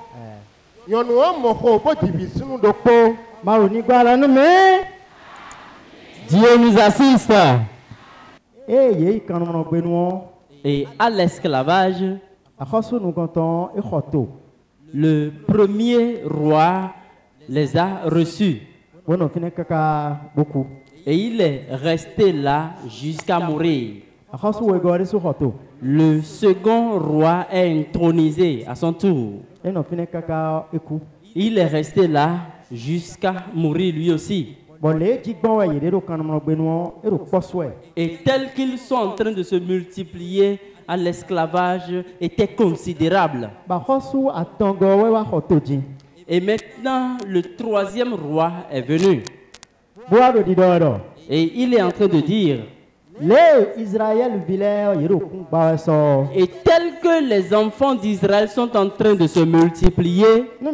Yonu o moko bo divi sunu doko. Ma oni gbara nu me. Dieu nous assiste. Ye ikanu mo gbe nu. Et à l'esclavage, le premier roi les a reçus. Et il est resté là jusqu'à mourir. Le second roi est intronisé à son tour. Il est resté là jusqu'à mourir lui aussi. Et tel qu'ils sont en train de se multiplier, à l'esclavage était considérable. Et maintenant, le troisième roi est venu. Et il est en train de dire, et tel que les enfants d'Israël sont en train de se multiplier, et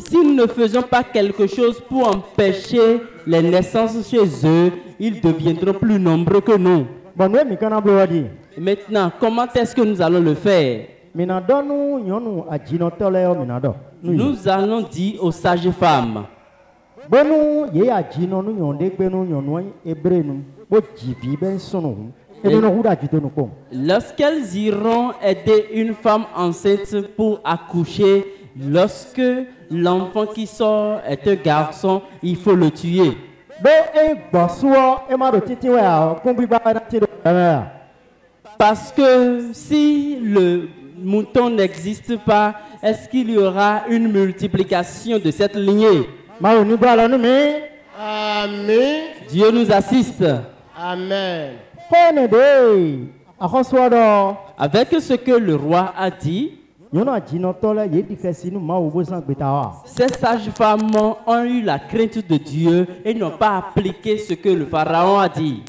si nous ne faisons pas quelque chose pour empêcher les naissances chez eux, ils deviendront plus nombreux que nous. Maintenant, comment est-ce que nous allons le faire? Nous allons dire aux sages femmes, lorsqu'elles iront aider une femme enceinte pour accoucher, lorsque l'enfant qui sort est un garçon, il faut le tuer. Parce que si le mouton n'existe pas, est-ce qu'il y aura une multiplication de cette lignée? Amen. Dieu nous assiste. Amen. Avec ce que le roi a dit, ces sages-femmes ont eu la crainte de Dieu et n'ont pas appliqué ce que le pharaon a dit.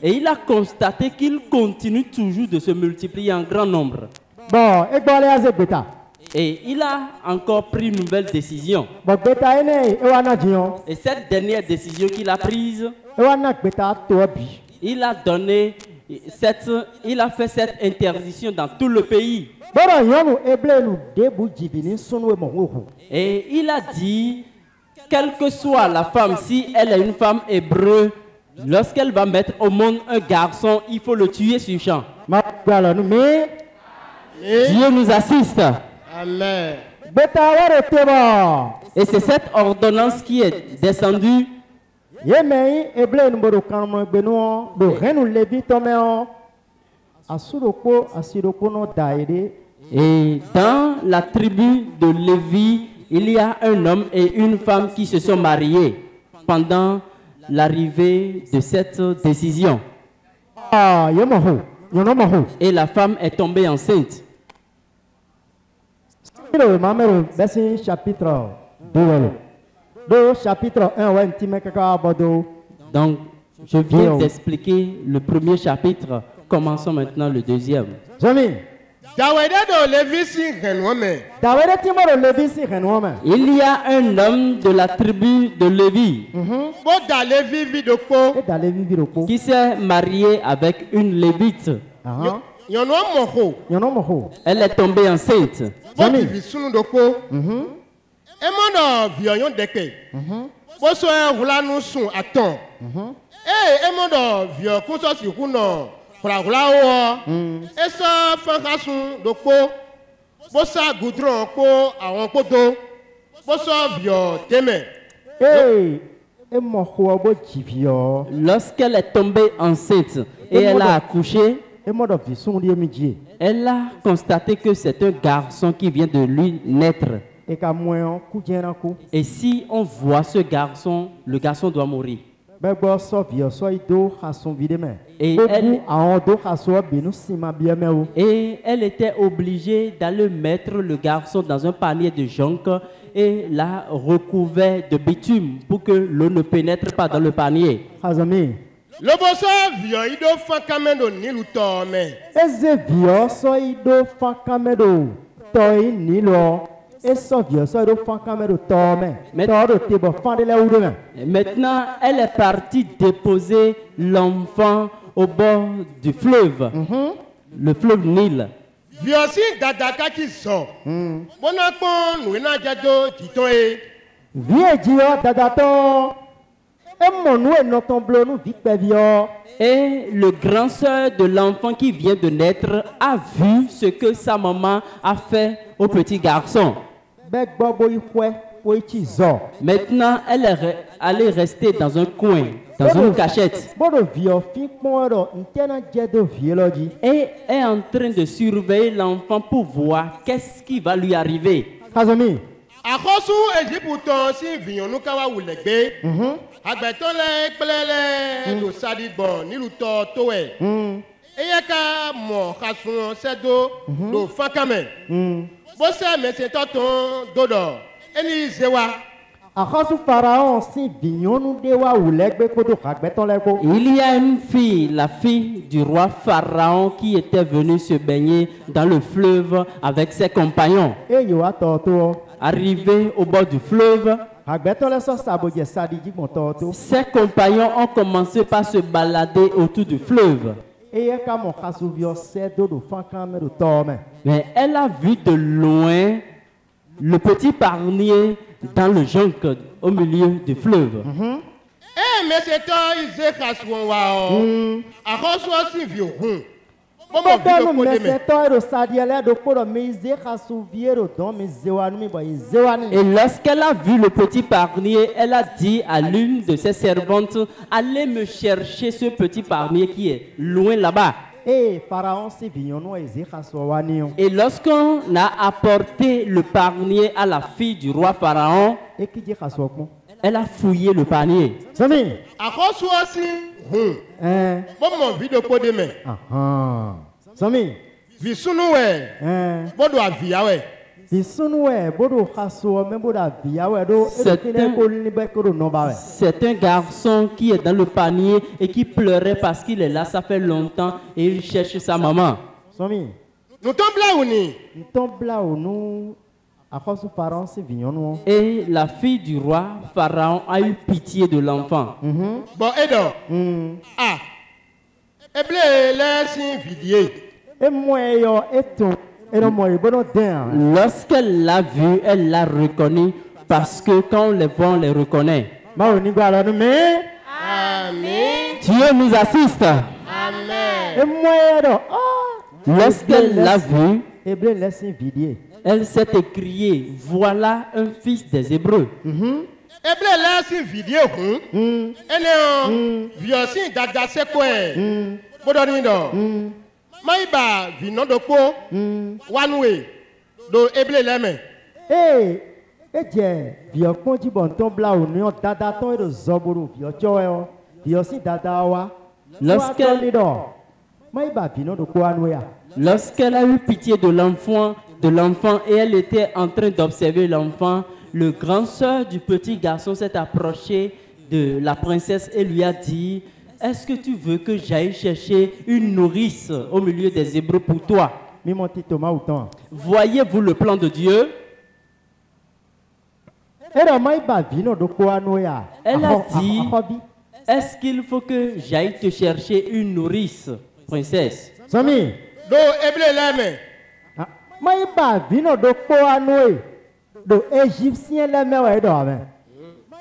Et il a constaté qu'il continue toujours de se multiplier en grand nombre. Et il a encore pris une nouvelle décision. Et cette dernière décision qu'il a prise, il a fait cette interdiction dans tout le pays. Et il a dit quelle que soit la femme, si elle est une femme hébreu, lorsqu'elle va mettre au monde un garçon, il faut le tuer sur champ. Dieu nous assiste. Amen. Et c'est cette ordonnance qui est descendue. Et dans la tribu de Lévi, il y a un homme et une femme qui se sont mariés pendant l'arrivée de cette décision. Et la femme est tombée enceinte. Donc, je viens d'expliquer le premier chapitre. Commençons maintenant le deuxième. Il y a un homme de la tribu de Lévi qui s'est marié avec une Lévite. Elle est tombée enceinte. Lorsqu'elle est tombée enceinte et elle a accouché, elle a constaté que c'est un garçon qui vient de lui naître. Et si on voit ce garçon, le garçon doit mourir. Et elle était obligée d'aller mettre le garçon dans un panier de jonc et la recouvert de bitume pour que l'eau ne pénètre pas dans le panier. Maintenant, elle est partie déposer l'enfant au bord du fleuve, le fleuve Nil. Et le grand sœur de l'enfant qui vient de naître a vu ce que sa maman a fait au petit garçon. Maintenant, elle est allée rester dans un coin, dans une cachette. Et est en train de surveiller l'enfant pour voir qu'est-ce qui va lui arriver. Il y a une fille, la fille du roi Pharaon, qui était venue se baigner dans le fleuve avec ses compagnons. Arrivée au bord du fleuve, ses compagnons ont commencé par se balader autour du fleuve. Mais elle a vu de loin le petit parnier dans le jonc au milieu du fleuve. Et lorsqu'elle a vu le petit parnier, elle a dit à l'une de ses servantes, allez me chercher ce petit parnier qui est loin là-bas. Et lorsqu'on a apporté le parnier à la fille du roi Pharaon, elle a fouillé le panier. C'est un garçon qui est dans le panier et qui pleurait parce qu'il est là, ça fait longtemps et il cherche sa maman. Et la fille du roi Pharaon a eu pitié de l'enfant. Lorsqu'elle l'a vu, elle l'a reconnu parce que quand on les voit, on les reconnaît. Amen. Dieu nous assiste. Amen. Lorsqu'elle l'a vu, Hébreu laisse une vidéo. elle s'est écriée, voilà un fils des Hébreux. Eble laisse une vidéo. Viosin dada c'est quoi? Bodonindo. Maïba vino de quoi? One way. Do eble leme. Eh, je vieux conti bon tombe là où nous dada ton et de zoburu vieux tchoeo vieux si dada wa. Lorsqu'elle a eu pitié de l'enfant et elle était en train d'observer l'enfant, le grand sœur du petit garçon s'est approché de la princesse et lui a dit: est-ce que tu veux que j'aille chercher une nourrice au milieu des Hébreux pour toi? Voyez-vous le plan de Dieu? Elle a dit: est-ce qu'il faut que j'aille te chercher une nourrice, princesse? Sami. Do eble leme. Maïba vino do koanoe. Do égyptien leme wa edo ame.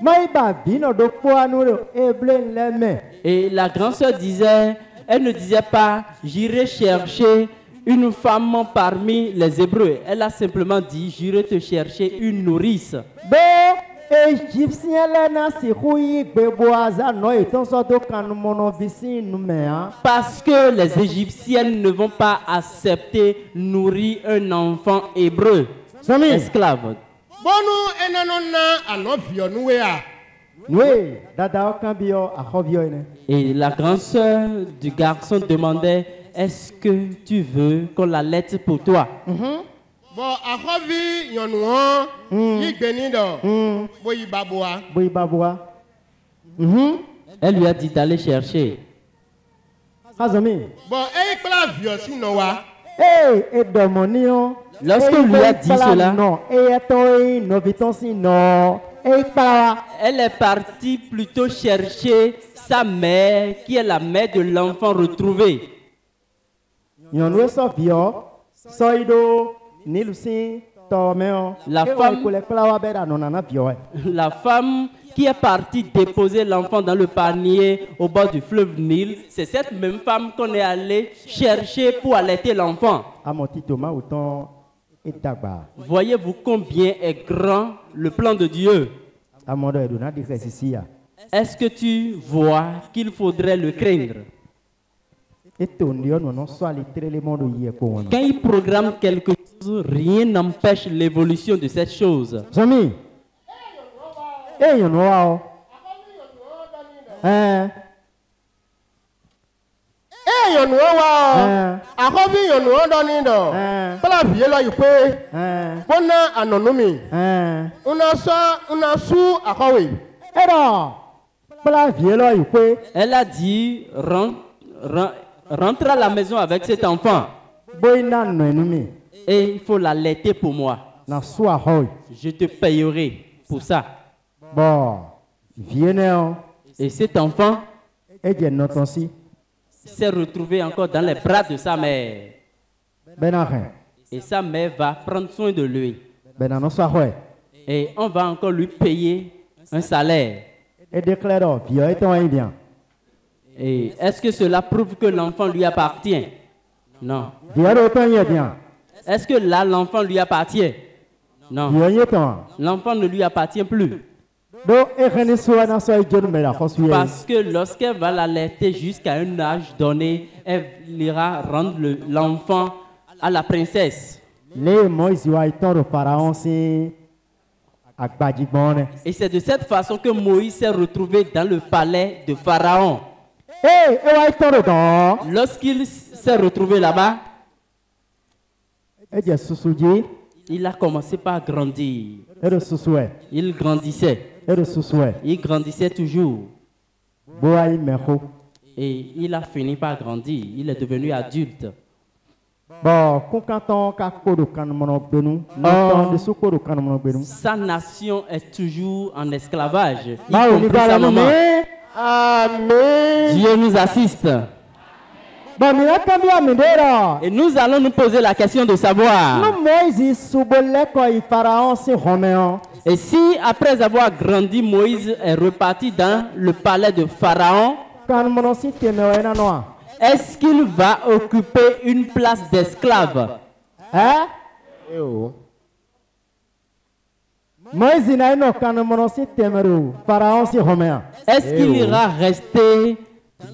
Maïba vino do koanoe do eble leme. Et la grande sœur disait, elle ne disait pas j'irai chercher une femme parmi les Hébreux. Elle a simplement dit j'irai te chercher une nourrice. Égyptien lena si hui beboaza no eton so do kanu mono bisi numea. Parce que les Égyptiennes ne vont pas accepter nourrir un enfant hébreu, esclave. Bonu enanona anovio nuea. Oui, dada okambio akhovio ene. Et la grande sœur du garçon demandait: est-ce que tu veux qu'on la laisse pour toi? Bon, akhovi yonuo igbenido. Boyibaboa. Boyibaboa. Elle lui a dit d'aller chercher. Azami. Bon, ekla viosi noa. Et domonio. Lorsqu'on lui a dit cela, elle est partie plutôt chercher sa mère, qui est la mère de l'enfant retrouvé. La femme qui est partie déposer l'enfant dans le panier au bord du fleuve Nil, c'est cette même femme qu'on est allé chercher pour allaiter l'enfant. Voyez-vous combien est grand le plan de Dieu? Est-ce que tu vois qu'il faudrait le craindre? Quand il programme quelque chose, rien n'empêche l'évolution de cette chose. Elle a dit rentre à la maison avec cet enfant et il faut l'allaiter pour moi. Je te payerai pour ça. Et cet enfant s'est retrouvé encore dans les bras de sa mère. Et sa mère va prendre soin de lui. Et on va encore lui payer un salaire. Et est-ce que cela prouve que l'enfant lui appartient? Non. Est-ce que là, l'enfant lui appartient? Non. L'enfant ne lui appartient plus. Parce que lorsqu'elle va l'allaiter jusqu'à un âge donné, elle ira rendre l'enfant à la princesse. Et c'est de cette façon que Moïse s'est retrouvé dans le palais de Pharaon. Lorsqu'il s'est retrouvé là-bas, il a commencé par grandir. Il grandissait. Il grandissait toujours. Et il a fini par grandir. Il est devenu adulte. Sa nation est toujours en esclavage. Y compris sa maman. Amen. Dieu nous assiste. Bon, mi kambia mi dero. Et nous allons nous poser la question de savoir. No Moïse subole ko i pharaon si homéon. Et si après avoir grandi, Moïse est reparti dans le palais de Pharaon, Kan mono si temewe na noa. est-ce qu'il va occuper une place d'esclave? Hein? Yo. Moïse na ino kan mono si temeru pharaon si homéon. Est-ce qu'il ira rester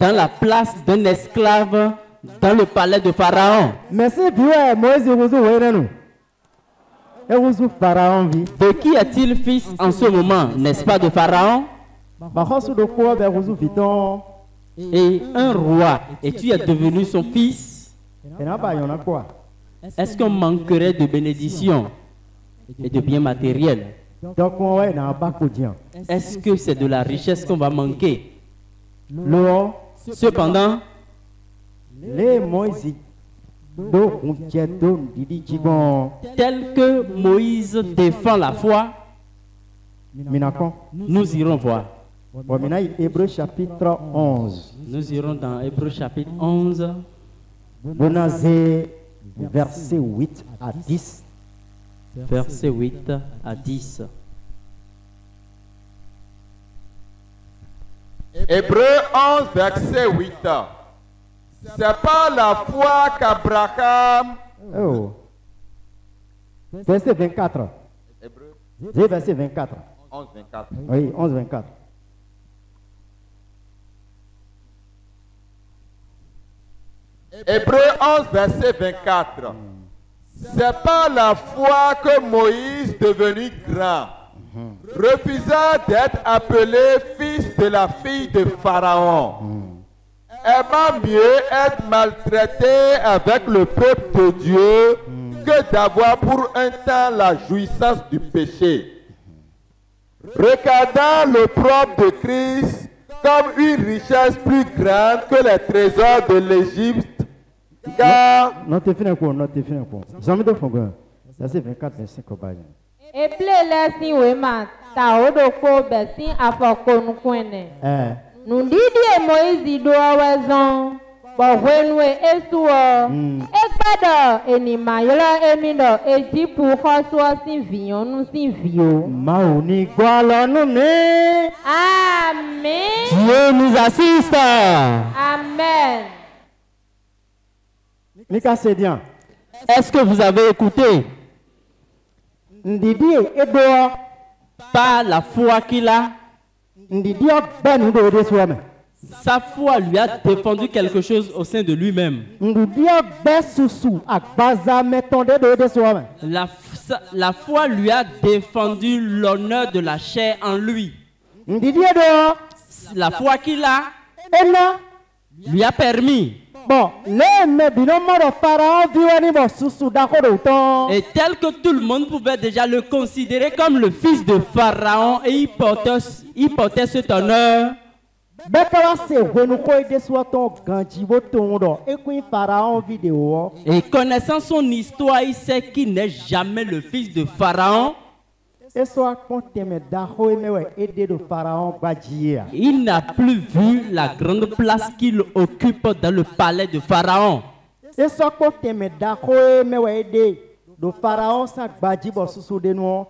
dans la place d'un esclave dans le palais de Pharaon? Mais si biwe Moïse wuzu wenenu. E wuzu pharaon vi. De qui est-il fils en ce moment? N'est-ce pas de Pharaon? Ba khosu do ko be wuzu viton. Et un roi, et tu es devenu son fils? E na ba yona quoi? Est-ce qu'on manquerait de bénédictions et de biens matériels? Donc on ouais na ba ko dian. Est-ce que c'est de la richesse qu'on va manquer? Lo Cependant, le Moïse do uncheto didi chigon. tel que Moïse défend la foi, Minakon. nous irons voir. Bon, maintenant, Hébreu chapitre 11. Nous irons dans Hébreux chapitre 11, Bonazé, verset 8 à 10. versets 8 à 10. Hébreu 11, verset 8. C'est pas la foi qu'Abraham. Oh. Verset 24. Hébreu C'est verset 24. 11, 24. Oui, 11, 24. Hébreu 11, verset 24. C'est pas la foi que Moïse, devenu grand, refusa d'être appelé fils de la fille de Pharaon. Aimant mieux être maltraité avec le peuple de Dieu que d'avoir pour un temps la jouissance du péché. Regardant le propre de Christ comme une richesse plus grande que les trésors de l'Égypte, car Note fini quoi, note fini quoi. Jamais de fongue. Verset 24, verset 5. Eble lesi wema ta odo ko besi afoko nukwene. Nundidi e Moïse do awezon. Bo wenwe esuo. Ekpado enima yola emido ejipu khoswo sin vion nu sin vio. Maoni gwalonu me. Amen. Dieu nous assiste. Amen. Nika Sédian. Est-ce que vous avez écouté? Ndidi edo. Par la foi qu'il a, Ndidi ben do de suame. sa foi lui a défendu quelque chose au sein de lui-même. Ndidi be susu agbaza metonde do de suame. La foi lui a défendu l'honneur de la chair en lui. Ndidi edo. La foi qu'il a Ena. lui a permis. Bon, les mebinomo de Pharaon viwani bo susu dako do ton. Et tel que tout le monde pouvait déjà le considérer comme le fils de Pharaon, et il portait cet honneur. Bekala se wenu ko ide suaton ganjibo ton do. Ekui Pharaon vidéo. Et connaissant son histoire, il sait qu'il n'est jamais le fils de Pharaon. Et soit conteme dako emewe ede do Pharaon gbajia. Il n'a plus vu la grande place qu'il occupe dans le palais de Pharaon. Et soit conteme dako emewe ede do Pharaon sa gbajibo susu de no.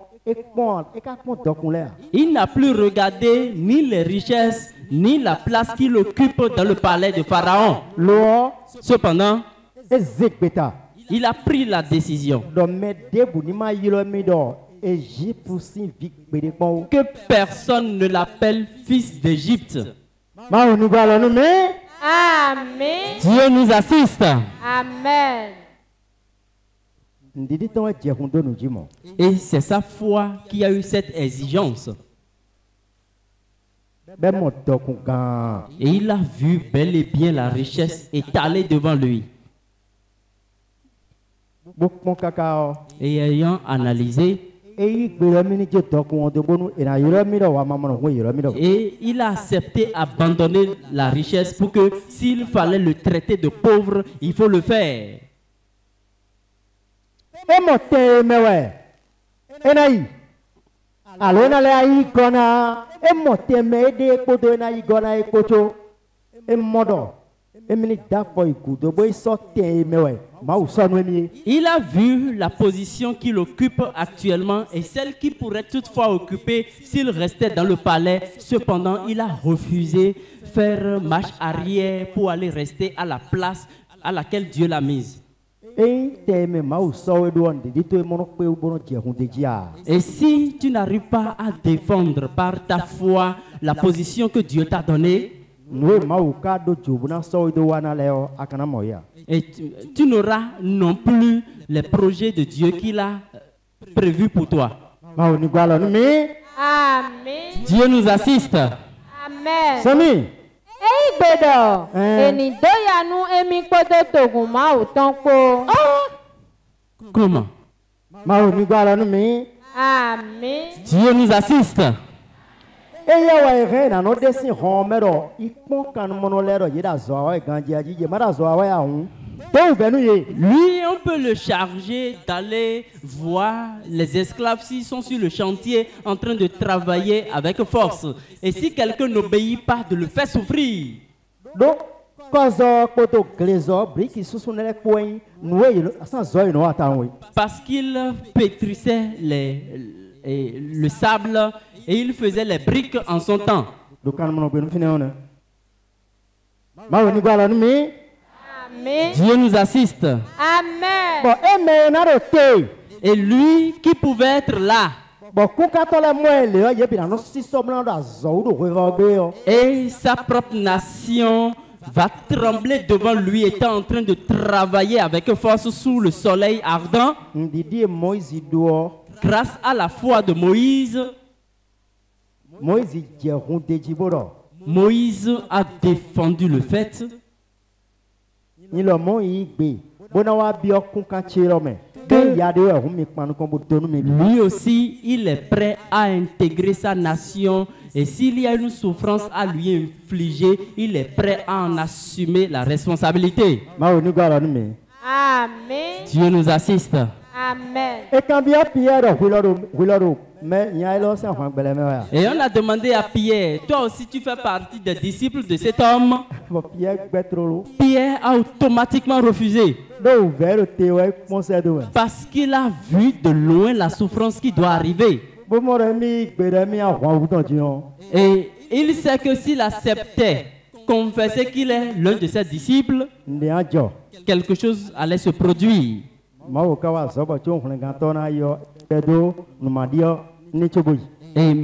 Il n'a plus regardé ni les richesses, ni la place qu'il occupe dans le palais de Pharaon. Cependant, il a pris la décision que personne ne l'appelle fils d'Égypte. Amen. Dieu nous assiste. Amen. Et c'est sa foi qui a eu cette exigence. Et il a vu bel et bien la richesse étalée devant lui. Et ayant analysé, et il a accepté d'abandonner la richesse pour que s'il fallait le traiter de pauvre, il faut le faire. Il a vu la position qu'il occupe actuellement et celle qu'il pourrait toutefois occuper s'il restait dans le palais. Cependant, il a refusé faire marche arrière pour aller rester à la place à laquelle Dieu l'a mise. Et si tu n'arrives pas à défendre par ta foi la position que Dieu t'a donnée, et tu n'auras non plus les projets de Dieu qu'il a prévus pour toi. Amen. Dieu nous assiste. Amen. Sami. Comment? Amen. Dieu nous assiste. Lui, on peut le charger d'aller voir les esclaves s'ils sont sur le chantier en train de travailler avec force. Et si quelqu'un n'obéit pas, de le faire souffrir. Parce qu'il pétrissait le sable et il faisait les briques en son temps. Amen. Dieu nous assiste. Amen. Et lui qui pouvait être là. Et sa propre nation va trembler devant lui, étant en train de travailler avec force sous le soleil ardent. Grâce à la foi de Moïse, Moïse a défendu le fait lui aussi, il est prêt à intégrer sa nation et s'il y a une souffrance à lui infliger, il est prêt à en assumer la responsabilité. Amen. Dieu nous assiste. Amen. Et on a demandé à Pierre, toi aussi tu fais partie des disciples de cet homme. Pierre a automatiquement refusé. Parce qu'il a vu de loin la souffrance qui doit arriver. Et il sait que s'il acceptait, confessait qu'il est l'un de ses disciples, quelque chose allait se produire. Mais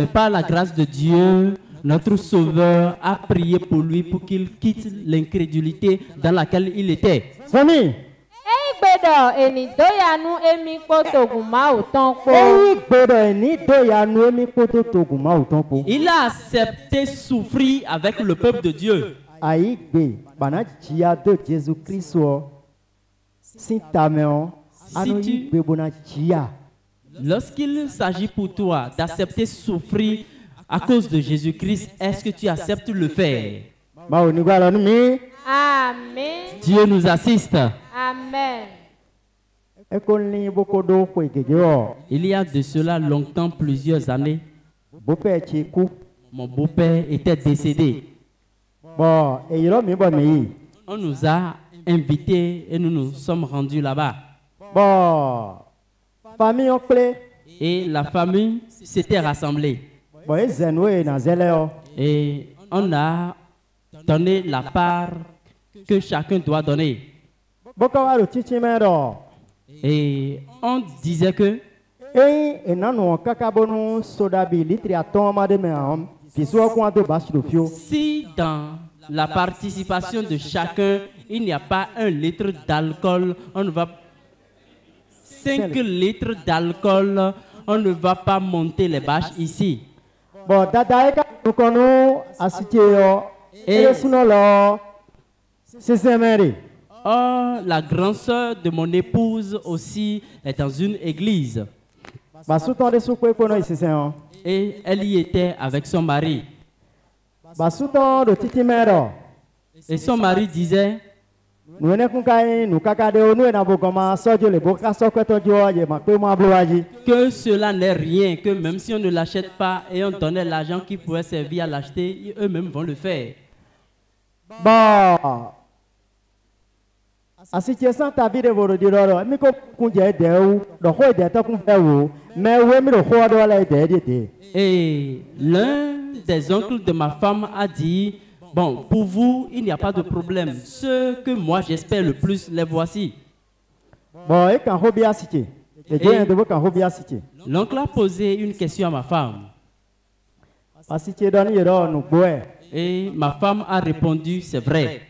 par la grâce de Dieu, notre Sauveur a prié pour lui pour qu'il quitte l'incrédulité dans laquelle il était. Il a accepté souffrir avec le peuple de Dieu. Lorsqu'il s'agit pour toi d'accepter souffrir à cause de Jésus-Christ, est-ce que tu acceptes le faire? Amen. Dieu nous assiste. Amen. Il y a de cela longtemps, plusieurs années, mon beau-père était décédé. On nous a invités et nous nous sommes rendus là-bas. Et la famille s'était rassemblée. Et on a donné la part que chacun doit donner. Et on disait que si dans la participation de chacun, il n'y a pas 1 litre d'alcool, on ne va 5 litres d'alcool, on ne va pas monter les bâches ici. Et oh, la grande sœur de mon épouse aussi est dans une église. Et elle y était avec son mari. Et son mari disait que cela n'est rien, que même si on ne l'achète pas et on donnait l'argent qui pouvait servir à l'acheter, eux-mêmes vont le faire. Asitié sans ta vie de vos dire mi ko kunje de ou do ko de ta kun fe wo mais we mi do ko do la de. Et l'un des oncles de ma femme a dit, bon, pour vous, il n'y a pas de problème. Ce que moi j'espère le plus, les voici. Bon, et quand hobby asitié. Et bien de vous quand hobby asitié. L'oncle a posé une question à ma femme. Asitié donne yero nous boé. Et ma femme a répondu, c'est vrai.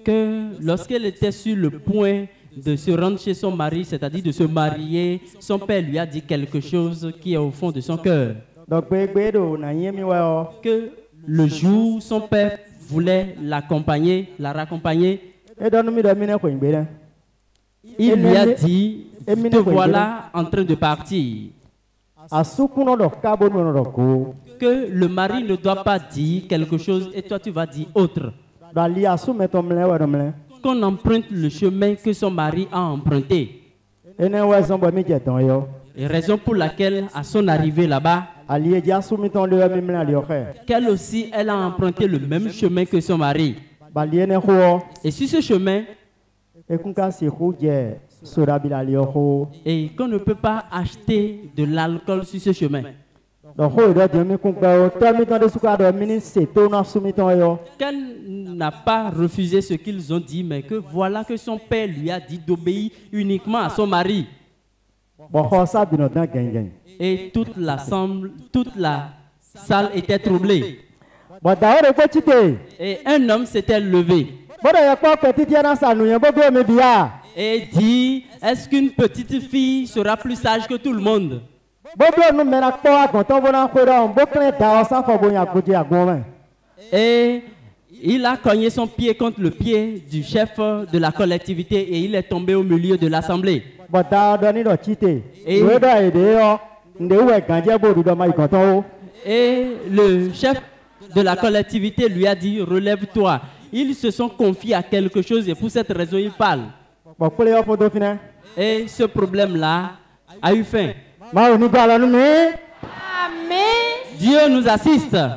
Que lorsqu'elle était sur le point de se rendre chez son mari, c'est-à-dire de se marier, son père lui a dit quelque chose qui est au fond de son cœur. Que le jour où son père voulait l'accompagner, la raccompagner, il lui a dit, te voilà en train de partir. Que le mari ne doit pas dire quelque chose et toi tu vas dire autre. Qu'on emprunte le chemin que son mari a emprunté. Et raison pour laquelle, à son arrivée là-bas, qu'elle aussi, elle a emprunté le même chemin que son mari. Et sur ce chemin, et qu'on ne peut pas acheter de l'alcool sur ce chemin. Qu'elle n'a pas refusé ce qu'ils ont dit, mais que voilà que son père lui a dit d'obéir uniquement à son mari. Et toute la salle était troublée. Et un homme s'était levé et dit, est-ce qu'une petite fille sera plus sage que tout le monde? Et il a cogné son pied contre le pied du chef de la collectivité et il est tombé au milieu de l'assemblée. Et le chef de la collectivité lui a dit, relève-toi. Ils se sont confiés à quelque chose et pour cette raison ils parlent. Et ce problème-là a eu fin. Amen. Dieu nous assiste. Amen.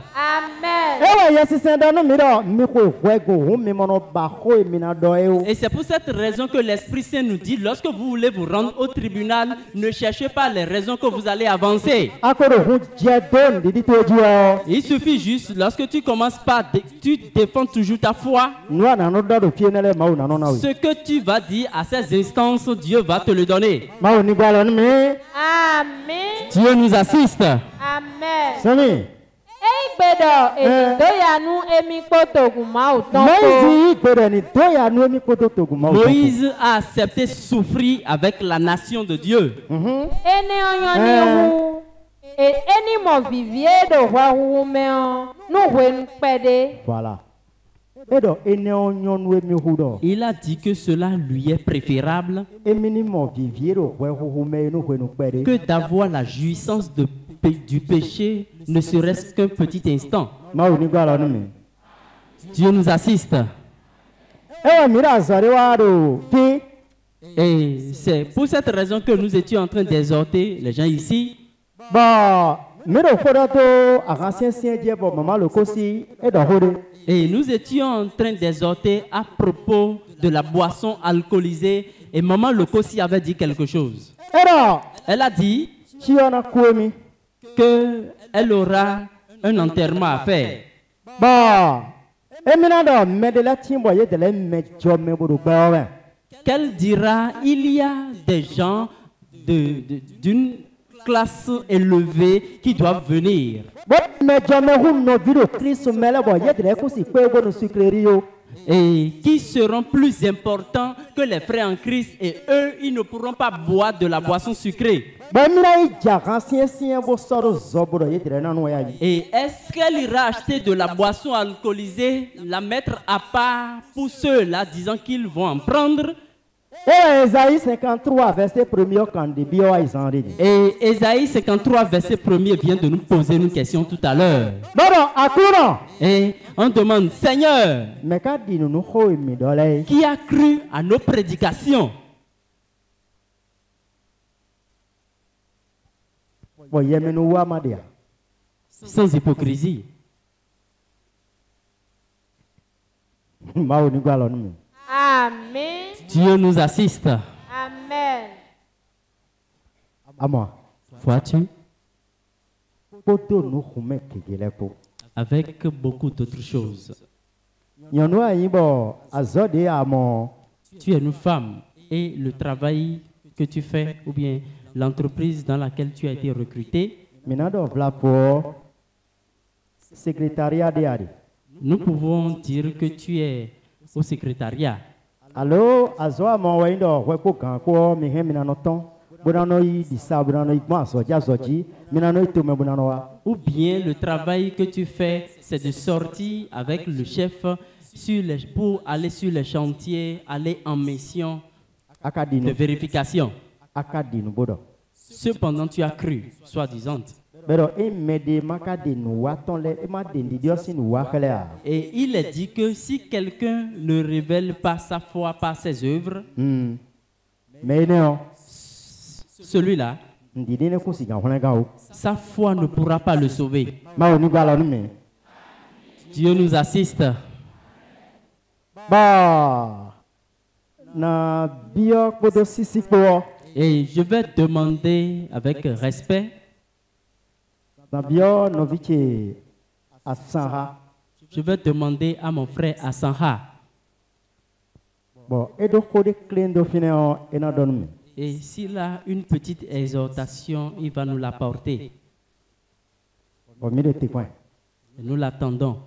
Et c'est pour cette raison que l'Esprit Saint nous dit, lorsque vous voulez vous rendre au tribunal, ne cherchez pas les raisons que vous allez avancer. Il suffit juste, lorsque tu commences par, tu défends toujours ta foi. Ce que tu vas dire à ces instances, Dieu va te le donner. Amen. Dieu nous assiste. Amen. Moïse a accepté souffrir avec la nation de Dieu. Voilà. Il a dit que cela lui est préférable que d'avoir la jouissance du péché, ne serait-ce qu'un petit instant. Dieu nous assiste. Et c'est pour cette raison que nous étions en train d'exhorter les gens ici. Et nous étions en train d'exhorter à propos de la boisson alcoolisée. Et maman Lokosi avait dit quelque chose. Elle a dit qu'elle aura un enterrement à faire. Qu'elle dira, il y a des gens d'une classe élevée qui doivent venir. Et qui seront plus importants que les frères en Christ, et eux, ils ne pourront pas boire de la boisson sucrée. Et est-ce qu'elle ira acheter de la boisson alcoolisée, la mettre à part pour ceux-là disant qu'ils vont en prendre? Et Ésaïe 53, verset 1er, Et Ésaïe 53, verset 1er vient de nous poser une question tout à l'heure. Et on demande, Seigneur, qui a cru à nos prédications? Sans hypocrisie. Amen. Dieu nous assiste. Amen. À moi. Vois-tu? Poto nous remet kegele po. Avec beaucoup d'autres choses. Yanwa yibo azode amo. Tu es une femme et le travail que tu fais ou bien l'entreprise dans laquelle tu as été recruté, Minado vla po secrétariat de adi. nous pouvons dire que tu es au secrétariat. Allo azoa mo waindo wepo kan ko mi he minano ton. Bonano yi disa bonano yi mo asoja soji minano yi tome bonano wa. Ou bien le travail que tu fais, c'est de sortir avec le chef pour aller sur les chantiers, aller en mission de vérification. Akadinu bodo. Cependant, tu as cru, soi-disant. Et il est dit que si quelqu'un ne révèle pas sa foi par ses œuvres, celui-là, sa foi ne pourra pas le sauver. Dieu nous assiste. Et je vais demander avec respect je vais demander à mon frère Asanha. Et s'il a une petite exhortation, il va nous l'apporter. Nous l'attendons.